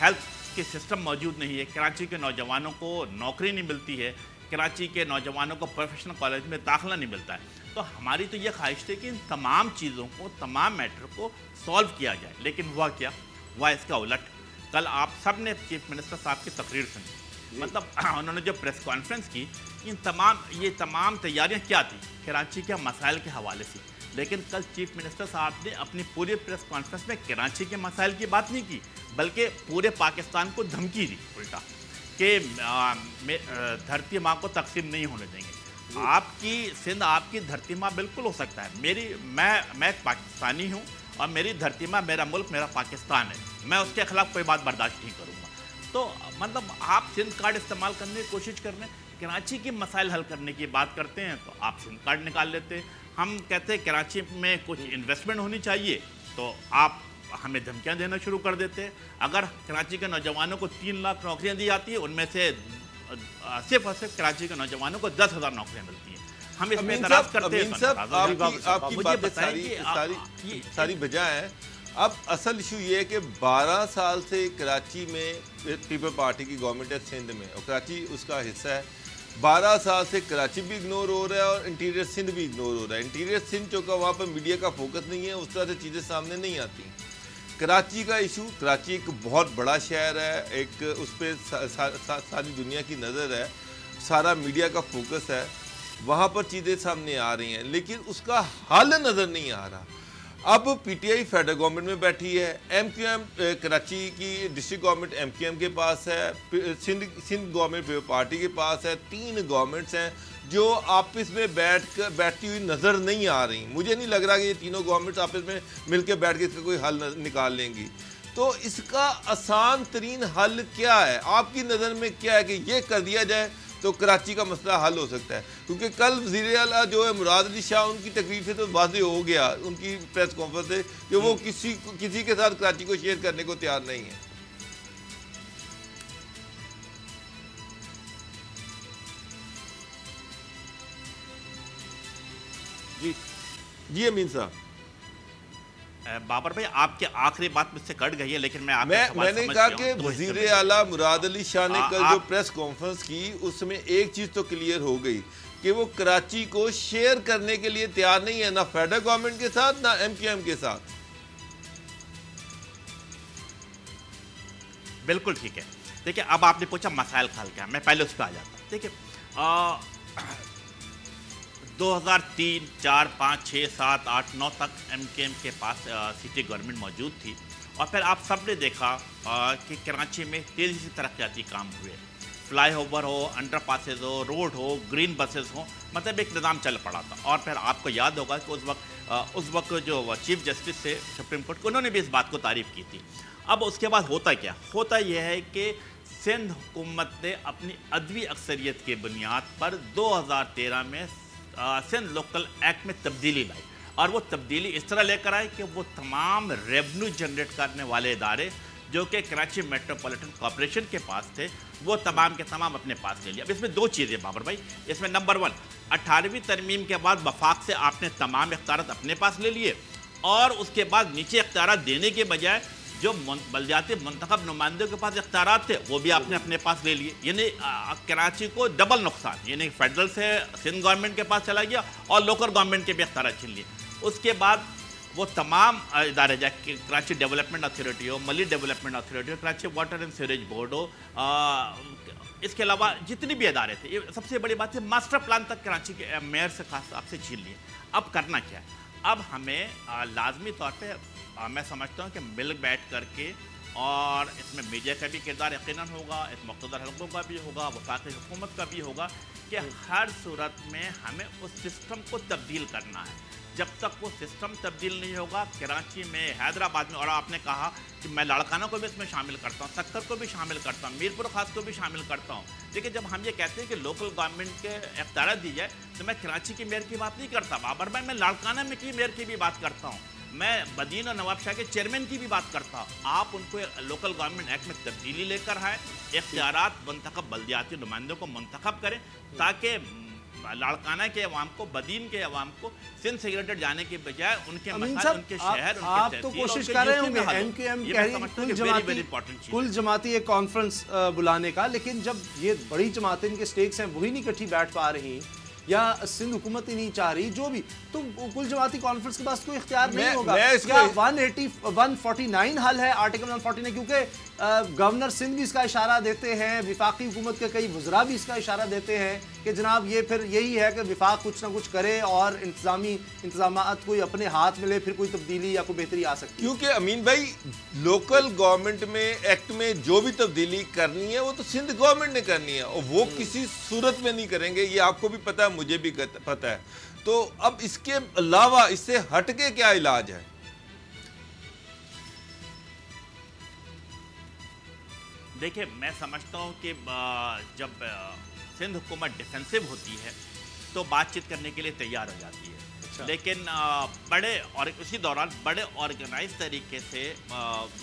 हेल्थ के सिस्टम मौजूद नहीं है, कराची के नौजवानों को नौकरी नहीं मिलती है, कराची के नौजवानों को प्रोफेशनल कॉलेज में दाखिला नहीं मिलता है। तो हमारी तो ये ख्वाहिश थी कि इन तमाम चीज़ों को, तमाम मैटर को सॉल्व किया जाए, लेकिन हुआ क्या? हुआ इसका उलट। कल आप सब ने चीफ मिनिस्टर साहब की तकरीर सुनी, मतलब उन्होंने जो प्रेस कॉन्फ्रेंस की, ये तमाम तैयारियां क्या थी? कराची के मसाइल के हवाले से। लेकिन कल चीफ मिनिस्टर साहब ने अपनी पूरी प्रेस कॉन्फ्रेंस में कराची के मसाइल की बात नहीं की, बल्कि पूरे पाकिस्तान को धमकी दी उल्टा कि धरती माँ को तकसीम नहीं होने देंगे। आपकी सिंध आपकी धरती माँ बिल्कुल हो सकता है। मैं पाकिस्तानी हूँ और मेरी धरती माँ, मेरा मुल्क, मेरा पाकिस्तान है। मैं उसके खिलाफ कोई बात बर्दाश्त नहीं करूँगा। तो मतलब आप सिंध कार्ड इस्तेमाल करने की कोशिश कर रहे हैं, कराची के मसाइल हल करने की बात करते हैं तो आप सिंध कार्ड निकाल लेते हैं। हम कहते हैं कराची में कुछ इन्वेस्टमेंट होनी चाहिए तो आप हमें धमकियां देना शुरू कर देते हैं। अगर कराची के नौजवानों को 3 लाख नौकरियां दी जाती है, उनमें से सिर्फ और सिर्फ कराची के नौजवानों को 10,000 नौकरियां मिलती हैं। हम इसमें एतराज करते हैं। आपकी बातें सारी वजह है। अब असल इशू ये है कि 12 साल से कराची में पीपल पार्टी की गवर्नमेंट है सिंध में, और कराची उसका हिस्सा है। 12 साल से कराची भी इग्नोर हो रहा है और इंटीरियर सिंध भी इग्नोर हो रहा है। इंटीरियर सिंध चूँकि वहाँ पर मीडिया का फोकस नहीं है, उस तरह से चीज़ें सामने नहीं आती। कराची का इशू, कराची एक बहुत बड़ा शहर है, एक उस पर सारी दुनिया की नज़र है, सारा मीडिया का फोकस है, वहाँ पर चीज़ें सामने आ रही हैं, लेकिन उसका हल नज़र नहीं आ रहा। अब PTI फेडरल गवर्नमेंट में बैठी है, MQM कराची की डिस्ट्रिक्ट गवर्नमेंट MQM के पास है, सिंध गवर्नमेंट पार्टी के पास है। 3 गवर्नमेंट्स हैं जो आपस में बैठती हुई नज़र नहीं आ रही। मुझे नहीं लग रहा कि ये तीनों गवर्नमेंट्स आपस में मिलकर बैठ के इसका कोई हल निकाल लेंगी। तो इसका आसान तरीन हल क्या है? आपकी नज़र में क्या है कि ये कर दिया जाए तो कराची का मसला हल हो सकता है? क्योंकि कल वज़ीर आला जो है मुराद अली शाह, उनकी तकरीर से तो वाज़ेह हो गया, उनकी प्रेस कॉन्फ्रेंस से, कि वो किसी के साथ कराची को शेयर करने को तैयार नहीं है। जी अमीन साहब। बाबर भाई आपकी आखिरी बात मुझसे कट गई है, लेकिन मैंने कहा कि वजीर आला मुराद अली शाह ने कल जो प्रेस कॉन्फ्रेंस की उसमें एक चीज तो क्लियर हो गई कि वो कराची को शेयर करने के लिए तैयार नहीं है, ना फेडरल गवर्नमेंट के साथ ना MQM के साथ। बिल्कुल ठीक है। देखिए अब आपने पूछा मसाइल हल क्या, मैं पहले उस पर आ जाता हूँ। देखिए 2003, 4, 5, 6, 7, 8, 9 तक MQM के पास सिटी गवर्नमेंट मौजूद थी और फिर आप सब ने देखा कि कराची में तेज़ी से तरक्याती काम हुए, फ्लाईओवर हो, अंडरपासेस हो, रोड हो, ग्रीन बसेस हो, मतलब एक निज़ाम चल पड़ा था। और फिर आपको याद होगा कि उस वक्त जो चीफ जस्टिस थे सुप्रीम कोर्ट के, उन्होंने भी इस बात को तारीफ़ की थी। अब उसके बाद होता क्या, होता यह है कि सिंध हुकूमत ने अपनी अदवी अक्सरियत की बुनियाद पर 2013 में सिंध लोकल एक्ट में तब्दीली लाई और वो तब्दीली इस तरह लेकर आए कि वो तमाम रेवेन्यू जनरेट करने वाले इदारे जो कि कराची मेट्रोपॉलिटन कॉर्पोरेशन के पास थे वो तमाम के तमाम अपने पास ले लिया। अब इसमें दो चीज़ें बाबर भाई, इसमें नंबर 1 18वीं तरमीम के बाद वफाक से आपने तमाम इख्तियारात अपने पास ले लिए और उसके बाद नीचे इख्तियारात देने के बजाय जो बलदियाती मुंतखब नुमाइंदों के पास इख्तियारात थे वो भी आपने अपने पास ले लिए, यानी कराची को डबल नुकसान, यानी फेडरल से सिंध गवर्नमेंट के पास चला गया और लोकल गवर्नमेंट के भी इख्तियारात छीन लिए। उसके बाद वो तमाम इदारे जाए कराची डेवलपमेंट अथॉरिटी हो, मली डेवलपमेंट अथॉरिटी हो, Karachi water and sewerage board हो, इसके अलावा जितने भी इदारे थे, ये सबसे बड़ी बात है मास्टर प्लान तक कराची के मेयर से खास आपसे छीन लिए। अब करना क्या है, अब हमें लाजमी तौर पे मैं समझता हूँ कि मिल बैठ करके, और इसमें मीडिया का भी किरदार यकीनन होगा, इस मुक़्तदर हल्कों का भी होगा, वफाकी हुकूमत का भी होगा कि हर सूरत में हमें उस सिस्टम को तब्दील करना है। जब तक वो सिस्टम तब्दील नहीं होगा, कराची में, हैदराबाद में, और आपने कहा कि मैं लाड़काना को भी इसमें शामिल करता हूँ, सक्कर को भी शामिल करता हूँ, मीरपुर खास को भी शामिल करता हूँ। देखिए जब हम ये कहते हैं कि लोकल गवर्नमेंट के इख्तियार दी जाए तो मैं कराची की मेयर की बात नहीं करता बाबर भाई, मैं लाड़काना में की मेयर की भी बात करता हूँ, मैं बदीन और नवाब शाह के चेयरमैन की भी बात करता हूँ। आप उनको लोकल गवर्नमेंट एक्ट में तब्दीली लेकर आए, इख्तियारात मुंतखब बल्दियाती नुमाइंदों को मुंतखब करें ताकि लाड़काना के अवाम को, बदीन के अवाम को सिंध सेग्रेटेड जाने के बजाय उनके मसाइल, उनके शहर, आप तो कोशिश कर रहे होंगे MQM कह रही कुल जमाती एक कॉन्फ्रेंस बुलाने का, लेकिन जब ये बड़ी जमातें इनके स्टेक्स हैं वही नहीं इकट्ठी बैठ पा रही या सिंध हुकूमत ही नहीं चाह रही जो भी, तो कुल जमाती कॉन्फ्रेंस के पास कोई इख्तियार नहीं होगा। क्या 149 हल है आर्टिकल 149, क्योंकि गवर्नर सिंध भी इसका इशारा देते हैं, विफाकी हुकूमत के कई वज़रा भी इसका इशारा देते हैं कि जनाब ये फिर यही है कि विफाक कुछ ना कुछ करे और इंतजामात कोई अपने हाथ में ले, फिर कोई तब्दीली या कोई बेहतरी आ सकती है। क्योंकि अमीन भाई लोकल गवर्नमेंट में एक्ट में जो भी तब्दीली करनी है वो तो सिंध गवर्नमेंट ने करनी है और वो किसी सूरत में नहीं करेंगे, ये आपको भी पता है, मुझे भी पता है। तो अब इसके अलावा इससे हटके क्या इलाज है? देखिए मैं समझता हूँ कि जब सिंध हुकूमत डिफेंसिव होती है तो बातचीत करने के लिए तैयार हो जाती है। अच्छा। लेकिन बड़े और उसी दौरान बड़े ऑर्गेनाइज तरीके से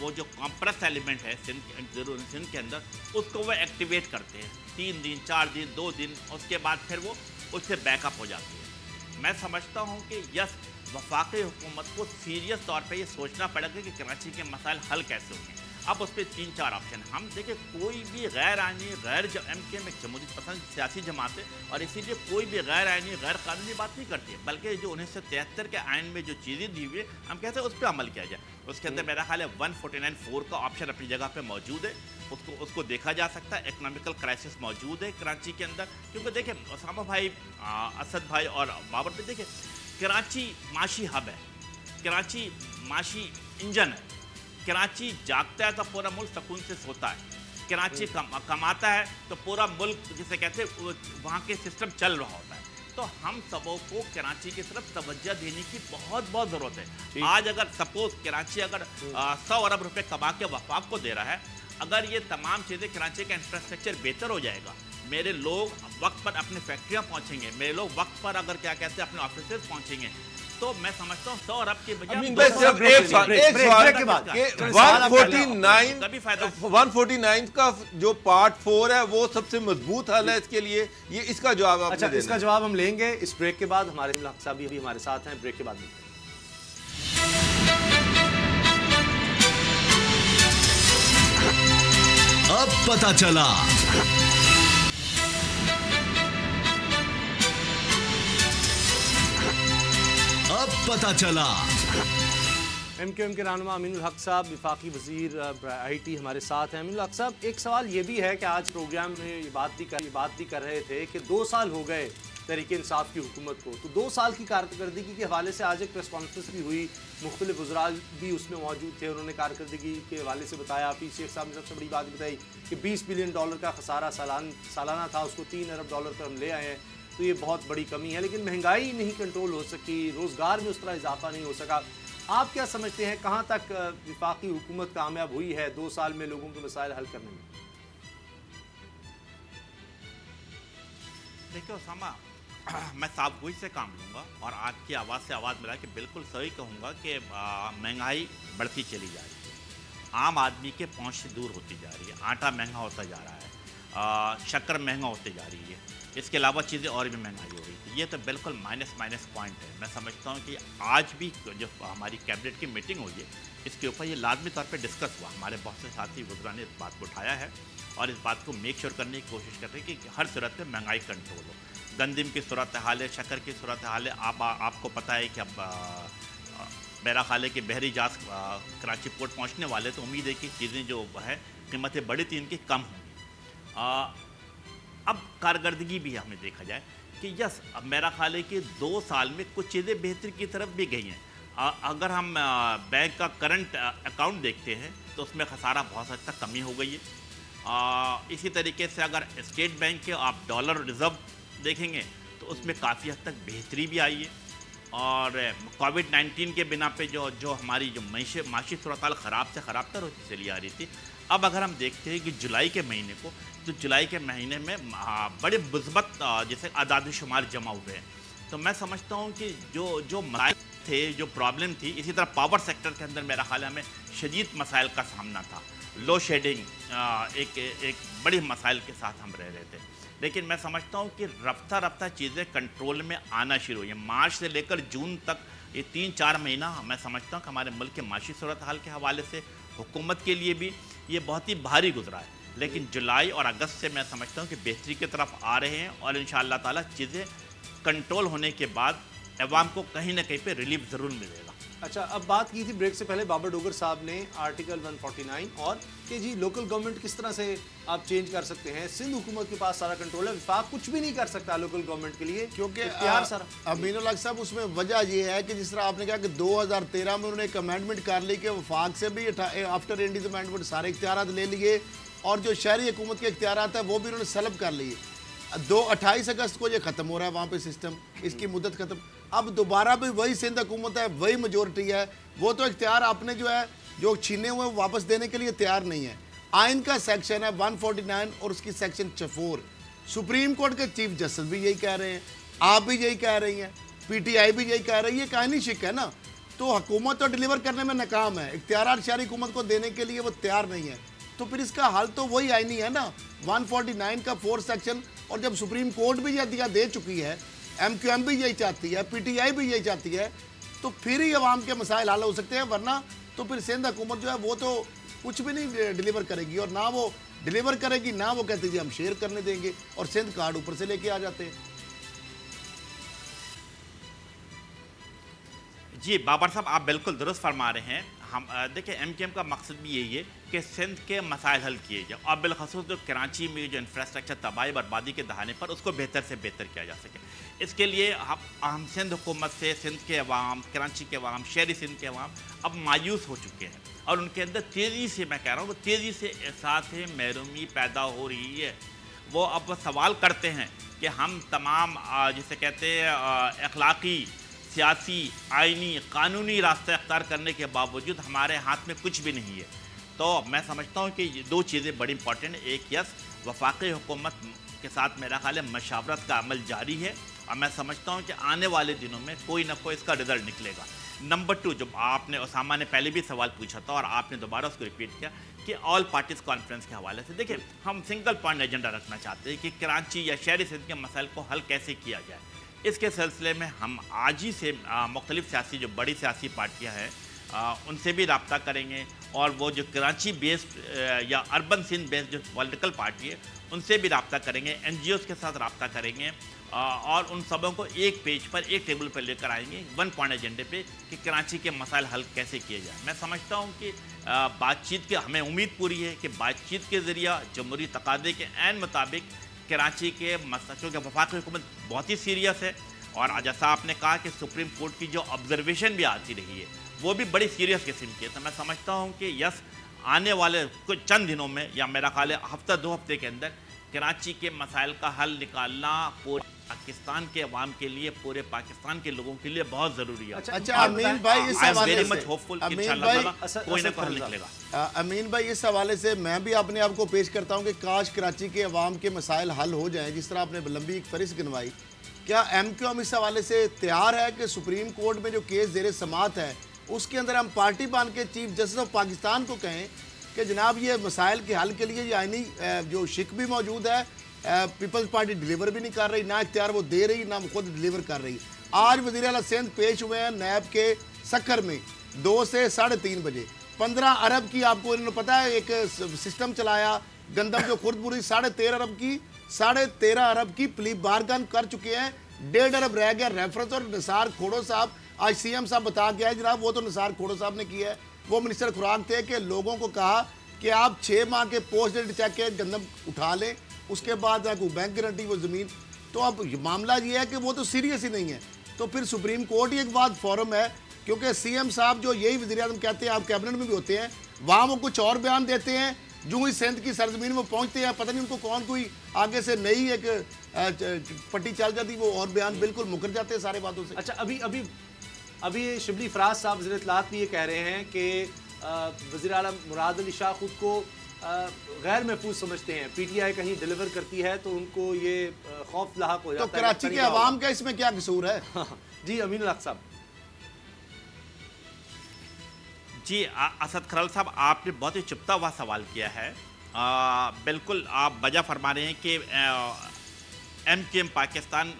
वो जो कॉम्प्रेस एलिमेंट है सिंध के अंदर उसको वो एक्टिवेट करते हैं 3 दिन 4 दिन 2 दिन, उसके बाद फिर वो उससे बैकअप हो जाती है। मैं समझता हूँ कि यस वफाकी हुकूमत को सीरियस तौर पे ये सोचना पड़ेगा कि कराची के मसाइल हल कैसे होंगे। अब उस पर 3-4 ऑप्शन हम देखिए, कोई भी गैर आइनी गैर MQM में जमहूरियत पसंद सियासी जमात है और इसीलिए कोई भी गैर आइनी गैर कानूनी बात नहीं करती है, बल्कि जो 1973 के आइन में जो चीज़ें दी हुई है हम कहते हैं उस पर अमल किया जाए। उसके अंदर मेरा ख्याल है 149(4) का ऑप्शन अपनी जगह पर मौजूद है, उसको देखा जा सकता है। इकोनॉमिकल क्राइसिस मौजूद है कराची के अंदर, क्योंकि देखिए उसामा भाई, असद भाई और बाबर भाई, देखिए कराची माशी हब है, कराची माशी इंजन है, कराची जागता है तो पूरा मुल्क सुकून से सोता है, कराची कमाता है तो पूरा मुल्क जिसे कहते हैं वहाँ के सिस्टम चल रहा होता है। तो हम सबों को कराची की तरफ तवज्जो देने की बहुत ज़रूरत है। आज अगर सपोज कराची अगर 100 अरब रुपए कमा के वफाक को दे रहा है, अगर ये तमाम चीज़ें कराची का इंफ्रास्ट्रक्चर बेहतर हो जाएगा, मेरे लोग वक्त पर अपनी फैक्ट्रियाँ पहुँचेंगे, मेरे लोग वक्त पर अगर क्या कहते हैं अपने ऑफिस पहुँचेंगे, तो मैं समझता हूँ 100 अरब के बजाय एक सवाल 149 का जो पार्ट 4 है वो सबसे मजबूत हल है इसके लिए, ये इसका जवाब आप अच्छा, इसका जवाब हम लेंगे इस ब्रेक के बाद। हमारे अमीनुल हक साहब भी हमारे साथ हैं, ब्रेक के बाद मिलते हैं। अब पता चला। अब पता चला। एमक्यूएम के रहनुमा अमीनुल हक साहब, वफाकी वजीर आईटी हमारे साथ हैं। अमीनुल हक साहब, एक सवाल ये भी है कि आज प्रोग्राम में ये बात भी कर रहे थे कि 2 साल हो गए तहरीक इंसाफ की हुकूमत को, तो 2 साल की कारकर्दगी के हवाले से आज एक प्रेस कॉन्फ्रेंस भी हुई, मुख्तलिफ वज़रा भी उसमें मौजूद थे। उन्होंने कारकर्दगी के हवाले से बताया। शेख साहब ने सबसे बड़ी बात बताई कि $20 बिलियन का खसारा सालाना था, उसको $3 अरब पर हम ले आए हैं, तो ये बहुत बड़ी कमी है। लेकिन महंगाई नहीं कंट्रोल हो सकी, रोज़गार में उस तरह इजाफा नहीं हो सका। आप क्या समझते हैं कहाँ तक वफाकी हुकूमत कामयाब हुई है 2 साल में लोगों के मसाइल हल करने में? देखिए उसामा, मैं साबगोई से काम लूँगा और आपकी आवाज़ से आवाज़ मिला के बिल्कुल सही कहूँगा कि महंगाई बढ़ती चली जा रही है, आम आदमी के पहुँच से दूर होती जा रही है, आटा महंगा होता जा रहा है, शक्कर महंगा होती जा रही है, इसके अलावा चीज़ें और भी महंगाई हो रही थी। ये तो बिल्कुल माइनस पॉइंट है। मैं समझता हूँ कि आज भी जो हमारी कैबिनेट की मीटिंग हुई है इसके ऊपर ये लाजमी तौर पे डिस्कस हुआ। हमारे बहुत से साथी वज़रा ने इस बात को उठाया है और इस बात को मेक श्योर करने की कोशिश कर रहे हैं कि हर सूरत में महंगाई कंट्रोल हो। गंदम की सूरत हाल है, शक्कर की सूरत हाल है। आपको पता है कि अब मेरा ख्याल है कि बहरी जहाज कराची पोर्ट पहुँचने वाले, तो उम्मीद है कि चीज़ें जो है कीमतें बढ़ी थी इनकी कम होंगी। अब कारकर्दगी भी हमें देखा जाए कि यस, अब मेरा ख्याल है कि 2 साल में कुछ चीज़ें बेहतर की तरफ भी गई हैं। अगर हम बैंक का करंट अकाउंट देखते हैं तो उसमें खसारा बहुत हद तक कमी हो गई है। इसी तरीके से अगर स्टेट बैंक के आप डॉलर रिजर्व देखेंगे तो उसमें काफ़ी हद तक बेहतरी भी आई है। और कोविड-19 के बिना पे जो हमारी जो माशी सूरत ख़राब से ख़राब तर होती चली आ रही थी, अब अगर हम देखते हैं कि जुलाई के महीने को, तो जुलाई के महीने में बड़े मुस्बत जैसे आदाद शुमार जमा हुए हैं। तो मैं समझता हूँ कि जो मसाइल थे, जो प्रॉब्लम थी, इसी तरह पावर सेक्टर के अंदर मेरा ख्याल है हमें शदीद मसाइल का सामना था। लो शेडिंग एक बड़ी मसाइल के साथ हम रह रहे थे। लेकिन मैं समझता हूँ कि रफ्ता चीज़ें कंट्रोल में आना शुरू हुई हैं। मार्च से लेकर जून तक ये 3-4 महीना मैं समझता हूँ कि हमारे मुल्क के माशी सूरत हाल के हवाले से हुकूमत के लिए भी ये बहुत ही भारी गुजरा है। लेकिन जुलाई और अगस्त से मैं समझता हूँ कि बेहतरी की तरफ आ रहे हैं और इंशाअल्लाह ताला चीज़ें कंट्रोल होने के बाद अवाम को कहीं ना कहीं पे रिलीफ ज़रूर मिलेगा। अच्छा, अब बात की थी ब्रेक से पहले बाबर डोगर साहब ने आर्टिकल 149 और कि जी लोकल गवर्नमेंट किस तरह से आप चेंज कर सकते हैं। सिंध हुकूमत के पास सारा कंट्रोल है, वफाक कुछ भी नहीं कर सकता लोकल गवर्नमेंट के लिए, क्योंकि सारा। अमीनुल हक साहब, उसमें वजह ये है कि जिस तरह आपने कहा कि 2013 में उन्होंने एक अमेंडमेंट कर ली कि वफाक से भी आफ्टर इंडीज अमेंडमेंट सारे इख्तियारात ले लिए और जो शहरी हुकूमत के इख्तियारात है वो भी उन्होंने सलब कर लिए। 28 अगस्त को ये ख़त्म हो रहा है वहाँ पे सिस्टम, इसकी मुद्दत ख़त्म। अब दोबारा भी वही सिंध हुकूमत है, वही मेजोरिटी है, वो तो इख्तियार आपने जो है जो छीने हुए वापस देने के लिए तैयार नहीं है। आइन का सेक्शन है 149 और उसकी सेक्शन 4। सुप्रीम कोर्ट के चीफ जस्टिस भी यही कह रहे हैं, आप भी यही कह रही हैं, PTI भी यही कह रही है। कायनी शिक है ना, तो हुकूमत तो डिलीवर करने में नाकाम है, इख्तियार शहरी हुकूमत को देने के लिए वो तैयार नहीं है। तो फिर इसका हल तो वही आईनी है ना, 149 का 4 सेक्शन। और जब सुप्रीम कोर्ट भी यह दे चुकी है, MQM भी यही चाहती है, PTI भी यही चाहती है, तो फिर ही अवाम के मसाइल हल हो सकते हैं। वरना तो फिर सिंध हुकूमत जो है वो तो कुछ भी नहीं डिलीवर करेगी, और ना वो डिलीवर करेगी ना वो कहती जी हम शेयर करने देंगे, और सिंध कार्ड ऊपर से लेके आ जाते हैं। जी बाबर साहब, आप बिल्कुल दुरुस्त फरमा रहे हैं। हम देखिए MQM का मकसद भी यही है कि सिंध के मसाइल हल किए जाए और बिलखसूस जो कराची में जो इंफ्रास्ट्रक्चर तबाही बर्बादी के दहाने पर उसको बेहतर से बेहतर किया जा सके। इसके लिए हम सिंध हुकूमत से सिंध के अवाम, कराची के अवाम, शहरी सिंध के अवाम अब मायूस हो चुके हैं और उनके अंदर तेज़ी से, मैं कह रहा हूँ, वो तेज़ी से एहसास महरूमी पैदा हो रही है। वो अब सवाल करते हैं कि हम तमाम जिसे कहते हैं अखलाकी, सियासी, आइनी, कानूनी रास्ते अख्तियार करने के बावजूद हमारे हाथ में कुछ भी नहीं है। तो मैं समझता हूँ कि ये 2 चीज़ें बड़ी इंपॉर्टेंट हैं। एक, यस, वफाकी हुकूमत के साथ मेरा ख्याल है मशावरत का अमल जारी है और मैं समझता हूँ कि आने वाले दिनों में कोई ना कोई इसका रिजल्ट निकलेगा। नंबर 2, जो आपने उसामा ने पहले भी सवाल पूछा था और आपने दोबारा उसको रिपीट किया कि ऑल पार्टीज कॉन्फ्रेंस के हवाले से, देखिए हम सिंगल पॉइंट एजेंडा रखना चाहते हैं कि कराची या शहरी सिंध के मसाइल को हल कैसे किया जाए। इसके सिलसिले में हम आज ही से मुख्तलिफ सियासी जो बड़ी सियासी पार्टियाँ हैं उनसे भी रब्ता करेंगे, और वो जो कराची बेस्ड या अर्बन सिंध बेस्ड जो पॉलिटिकल पार्टी है उनसे भी रब्ता करेंगे, NGOs के साथ रब्ता करेंगे, और उन सबों को एक पेज पर, एक टेबल पर लेकर आएंगे वन पॉइंट एजेंडे पे कि कराची के मसाइल हल कैसे किए जाए। मैं समझता हूँ कि बातचीत के, हमें उम्मीद पूरी है कि बातचीत के ज़रिए जमहूरी तकादे के ऐन मुताबिक कराची के मसलों के वफाकी हुकूमत बहुत ही सीरियस है, और जैसा आपने कहा कि सुप्रीम कोर्ट की जो ऑब्जर्वेशन भी आती रही है वो भी बड़ी सीरियस किस्म की है। तो मैं समझता हूँ कि यस, आने वाले कुछ चंद दिनों में या मेरा ख्याल है हफ्ता 2 हफ्ते के अंदर कराची के मसाइल का हल निकालना पूरे पाकिस्तान के अवाम के लिए, पूरे पाकिस्तान के लोगों के लिए बहुत ज़रूरी है। अच्छा अमीन भाई, इस हवाले से कोई ना कोई हल निकलेगा। अमीन भाई, इस हवाले से मैं भी अपने आप को पेश करता हूँ कि काश कराची के अवाम के मसाइल हल हो जाएं, जिस तरह आपने लंबी एक फहरिस्त गिनवाई। क्या MQM इस हवाले से तैयार है कि सुप्रीम कोर्ट में जो केस ज़ेरे समात है उसके अंदर हम पार्टी बांध के चीफ जस्टिस ऑफ पाकिस्तान को कहें कि जनाब ये मसाइल के हल के लिए ये आईनी जो शिक भी मौजूद है, पीपल्स पार्टी डिलीवर भी नहीं कर रही, ना इख्तियार वो दे रही, ना खुद डिलीवर कर रही। आज वज़ीर आला सिंध पेश हुए हैं नैब के सखर में 2 से 3:30 बजे। 15 अरब की, आपको इन्होंने पता है एक सिस्टम चलाया, गंदम जो खुर्दपुरी 13.5 अरब की 13.5 अरब की प्ली बारगन कर चुके हैं, 1.5 अरब रह गया रेफरेंस। और निसार खोड़ो साहब आज CM साहब बता गया है जनाब, वो तो निसार खोड़ो साहब ने किया है, वो मिनिस्टर खुराक थे, कि लोगों को कहा कि आप 6 माह के पोस्ट डेट चेक के गंदम उठा लें, उसके बाद कोई बैंक गारंटी वो ज़मीन। तो अब मामला ये है कि वो तो सीरियस ही नहीं है, तो फिर सुप्रीम कोर्ट ही एक बात फॉरम है, क्योंकि CM साहब जो यही वज़ीर आज़म कहते हैं, आप कैबिनेट में भी होते हैं, वहाँ वो कुछ और बयान देते हैं, जो ही सिंध की सरजमीन में पहुँचते हैं पता नहीं उनको कौन कोई आगे से नई एक पट्टी चल जाती, वो और बयान बिल्कुल मुकर जाते हैं सारे बातों से। अच्छा, अभी शिबली फराज साहब वज़ीर इत्तलाआत भी ये कह रहे हैं कि वज़ीर आला मुराद अली शाह खुद को गैर महफूज समझते हैं, PTI कहीं डिलीवर करती है तो उनको ये खौफ लाहक हो जाता है। तो कराची के अवाम का इसमें क्या कसूर है? जी अमीन उल हक साहब। जी असद खरल साहब, आपने बहुत ही चुपता हुआ सवाल किया है। बिल्कुल आप वजह फरमा रहे हैं कि MQM पाकिस्तान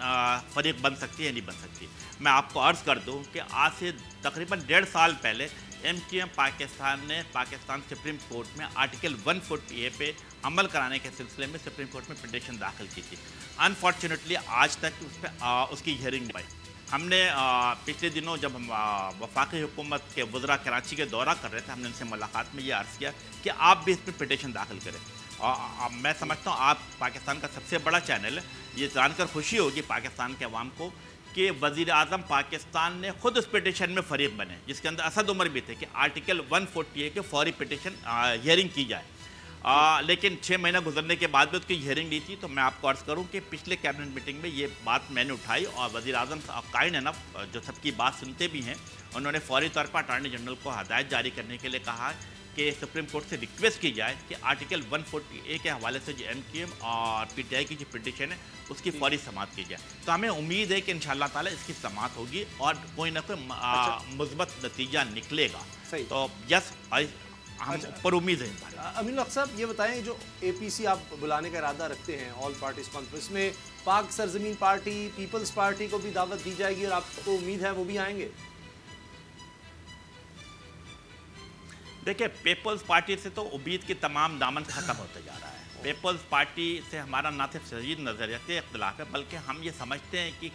फरीक बन सकती है या नहीं बन सकती। मैं आपको अर्ज़ कर दूं कि आज से तकरीबन 1.5 साल पहले MQM पाकिस्तान ने पाकिस्तान सुप्रीम कोर्ट में आर्टिकल 140A पे अमल कराने के सिलसिले में सुप्रीम कोर्ट में पिटीशन दाखिल की थी। अनफॉर्चुनेटली आज तक उस पर उसकी हियरिंग नहीं पाई। हमने पिछले दिनों जब हम वफाकी हुकूमत के वज़रा कराची के दौरा कर रहे थे, हमने उनसे मुलाकात में ये अर्ज़ किया कि आप भी इस पर पिटीशन दाखिल करें। और मैं समझता हूँ आप पाकिस्तान का सबसे बड़ा चैनल है, ये जानकर खुशी होगी पाकिस्तान के अवाम को कि वज़ीर आज़म पाकिस्तान ने खुद उस पिटीशन में फरीक बने, जिसके अंदर असद उमर भी थे कि आर्टिकल 140A के फौरी पिटीशन हियरिंग की जाए। लेकिन 6 महीना गुजरने के बाद भी उसकी हियरिंग नहीं थी। तो मैं आपको अर्ज़ करूं कि पिछले कैबिनेट मीटिंग में ये बात मैंने उठाई और वज़ीर आज़म काइंड एनफ जो सबकी बात सुनते भी हैं, उन्होंने फौरी तौर पर अटॉर्नी जनरल को हदायत जारी करने के लिए कहा कि सुप्रीम कोर्ट से रिक्वेस्ट की जाए कि आर्टिकल 140A के हवाले से जो MQM और PTI की जो पिटीशन है उसकी फौरी समाअत की जाए। तो हमें उम्मीद है कि इंशाअल्लाह ताला इसकी समाअत होगी और कोई ना कोई मुस्बत नतीजा निकलेगा। तो यस, हम पर उम्मीद है। अमीन हक साहब, ये बताएं जो APC आप बुलाने का इरादा रखते हैं ऑल पार्टीज कॉन्फ्रेंस में, पाक सरजमीन पार्टी, पीपल्स पार्टी को भी दावत दी जाएगी और आपको उम्मीद है वो भी आएंगे? देखिए, पीपल्स पार्टी से तो उम्मीद के तमाम दामन ख़त्म होते जा रहा है। पीपल्स पार्टी से हमारा ना सिर्फ शदीद नज़रियाती इख्तिलाफ है, बल्कि हम ये समझते हैं कि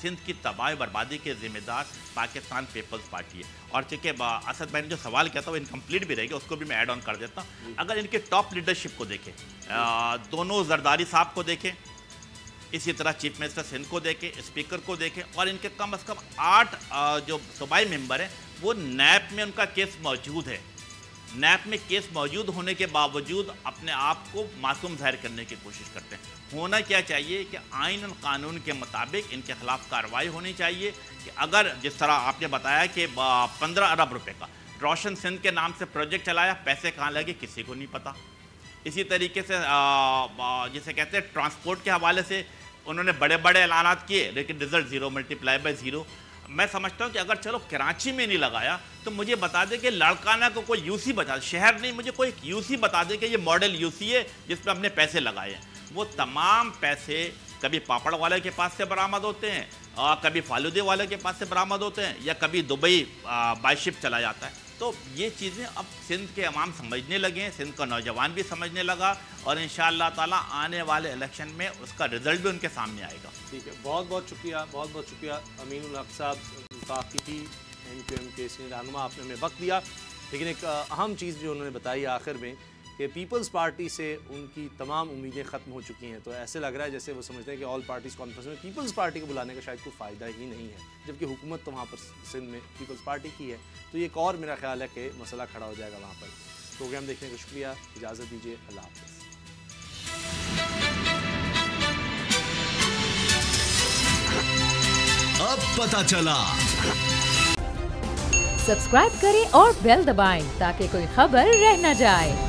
सिंध की तबाही बर्बादी के ज़िम्मेदार पाकिस्तान पीपल्स पार्टी है। और चूँकि असद भाई ने जो सवाल किया था वो इनकम्प्लीट भी रहेगा, उसको भी मैं ऐड ऑन कर देता हूँ। अगर इनके टॉप लीडरशिप को देखें, दोनों जरदारी साहब को देखें, इसी तरह चीफ मिनिस्टर सिंध को देखें, स्पीकर को देखें, और इनके कम अज़ कम 8 जो सूबाई मेंबर हैं वो नैब में उनका केस मौजूद है। नैब में केस मौजूद होने के बावजूद अपने आप को मासूम जाहिर करने की कोशिश करते हैं। होना क्या चाहिए कि आइन और कानून के मुताबिक इनके खिलाफ कार्रवाई होनी चाहिए कि अगर जिस तरह आपने बताया कि 15 अरब रुपए का रोशन सिंध के नाम से प्रोजेक्ट चलाया, पैसे कहाँ लगे किसी को नहीं पता। इसी तरीके से जिसे कहते हैं ट्रांसपोर्ट के हवाले से उन्होंने बड़े बड़े ऐलानात किए लेकिन रिजल्ट 0 मल्टीप्लाई बाय 0। मैं समझता हूँ कि अगर चलो कराची में नहीं लगाया तो मुझे बता दे कि लाड़काना को कोई यूसी बता, शहर नहीं, मुझे कोई यूसी बता दे कि ये मॉडल यूसी है जिसमें हमने पैसे लगाए हैं। वो तमाम पैसे कभी पापड़ वाले के पास से बरामद होते हैं और कभी फालूदे वाले के पास से बरामद होते हैं या कभी दुबई बाय शिप चला जाता है। तो ये चीज़ें अब सिंध के अवाम समझने लगे हैं, सिंध का नौजवान भी समझने लगा और इंशाअल्लाह ताला आने वाले इलेक्शन में उसका रिजल्ट भी उनके सामने आएगा। ठीक है, बहुत बहुत शुक्रिया, बहुत बहुत शुक्रिया अमीनुल हक साहब, मुकाफ़ी MQM के सीनियर रहनुमा, आपने हमें वक्त दिया। लेकिन एक अहम चीज़ जो उन्होंने बताई आखिर में कि पीपल्स पार्टी से उनकी तमाम उम्मीदें ख़त्म हो चुकी हैं। तो ऐसे लग रहा है जैसे वो समझते हैं कि ऑल पार्टीज़ कॉन्फ्रेंस में पीपल्स पार्टी को बुलाने का शायद कोई फ़ायदा ही नहीं है, जबकि हुकूमत तो वहाँ पर सिंध में पीपल्स पार्टी की है। तो ये एक और मेरा ख्याल है कि मसला खड़ा हो जाएगा वहाँ पर। प्रोग्राम देखने का शुक्रिया, इजाज़त दीजिए, अल्लाह हाफ़िज़। अब पता चला। सब्सक्राइब करें और बेल दबाएं ताकि कोई खबर रह न जाए।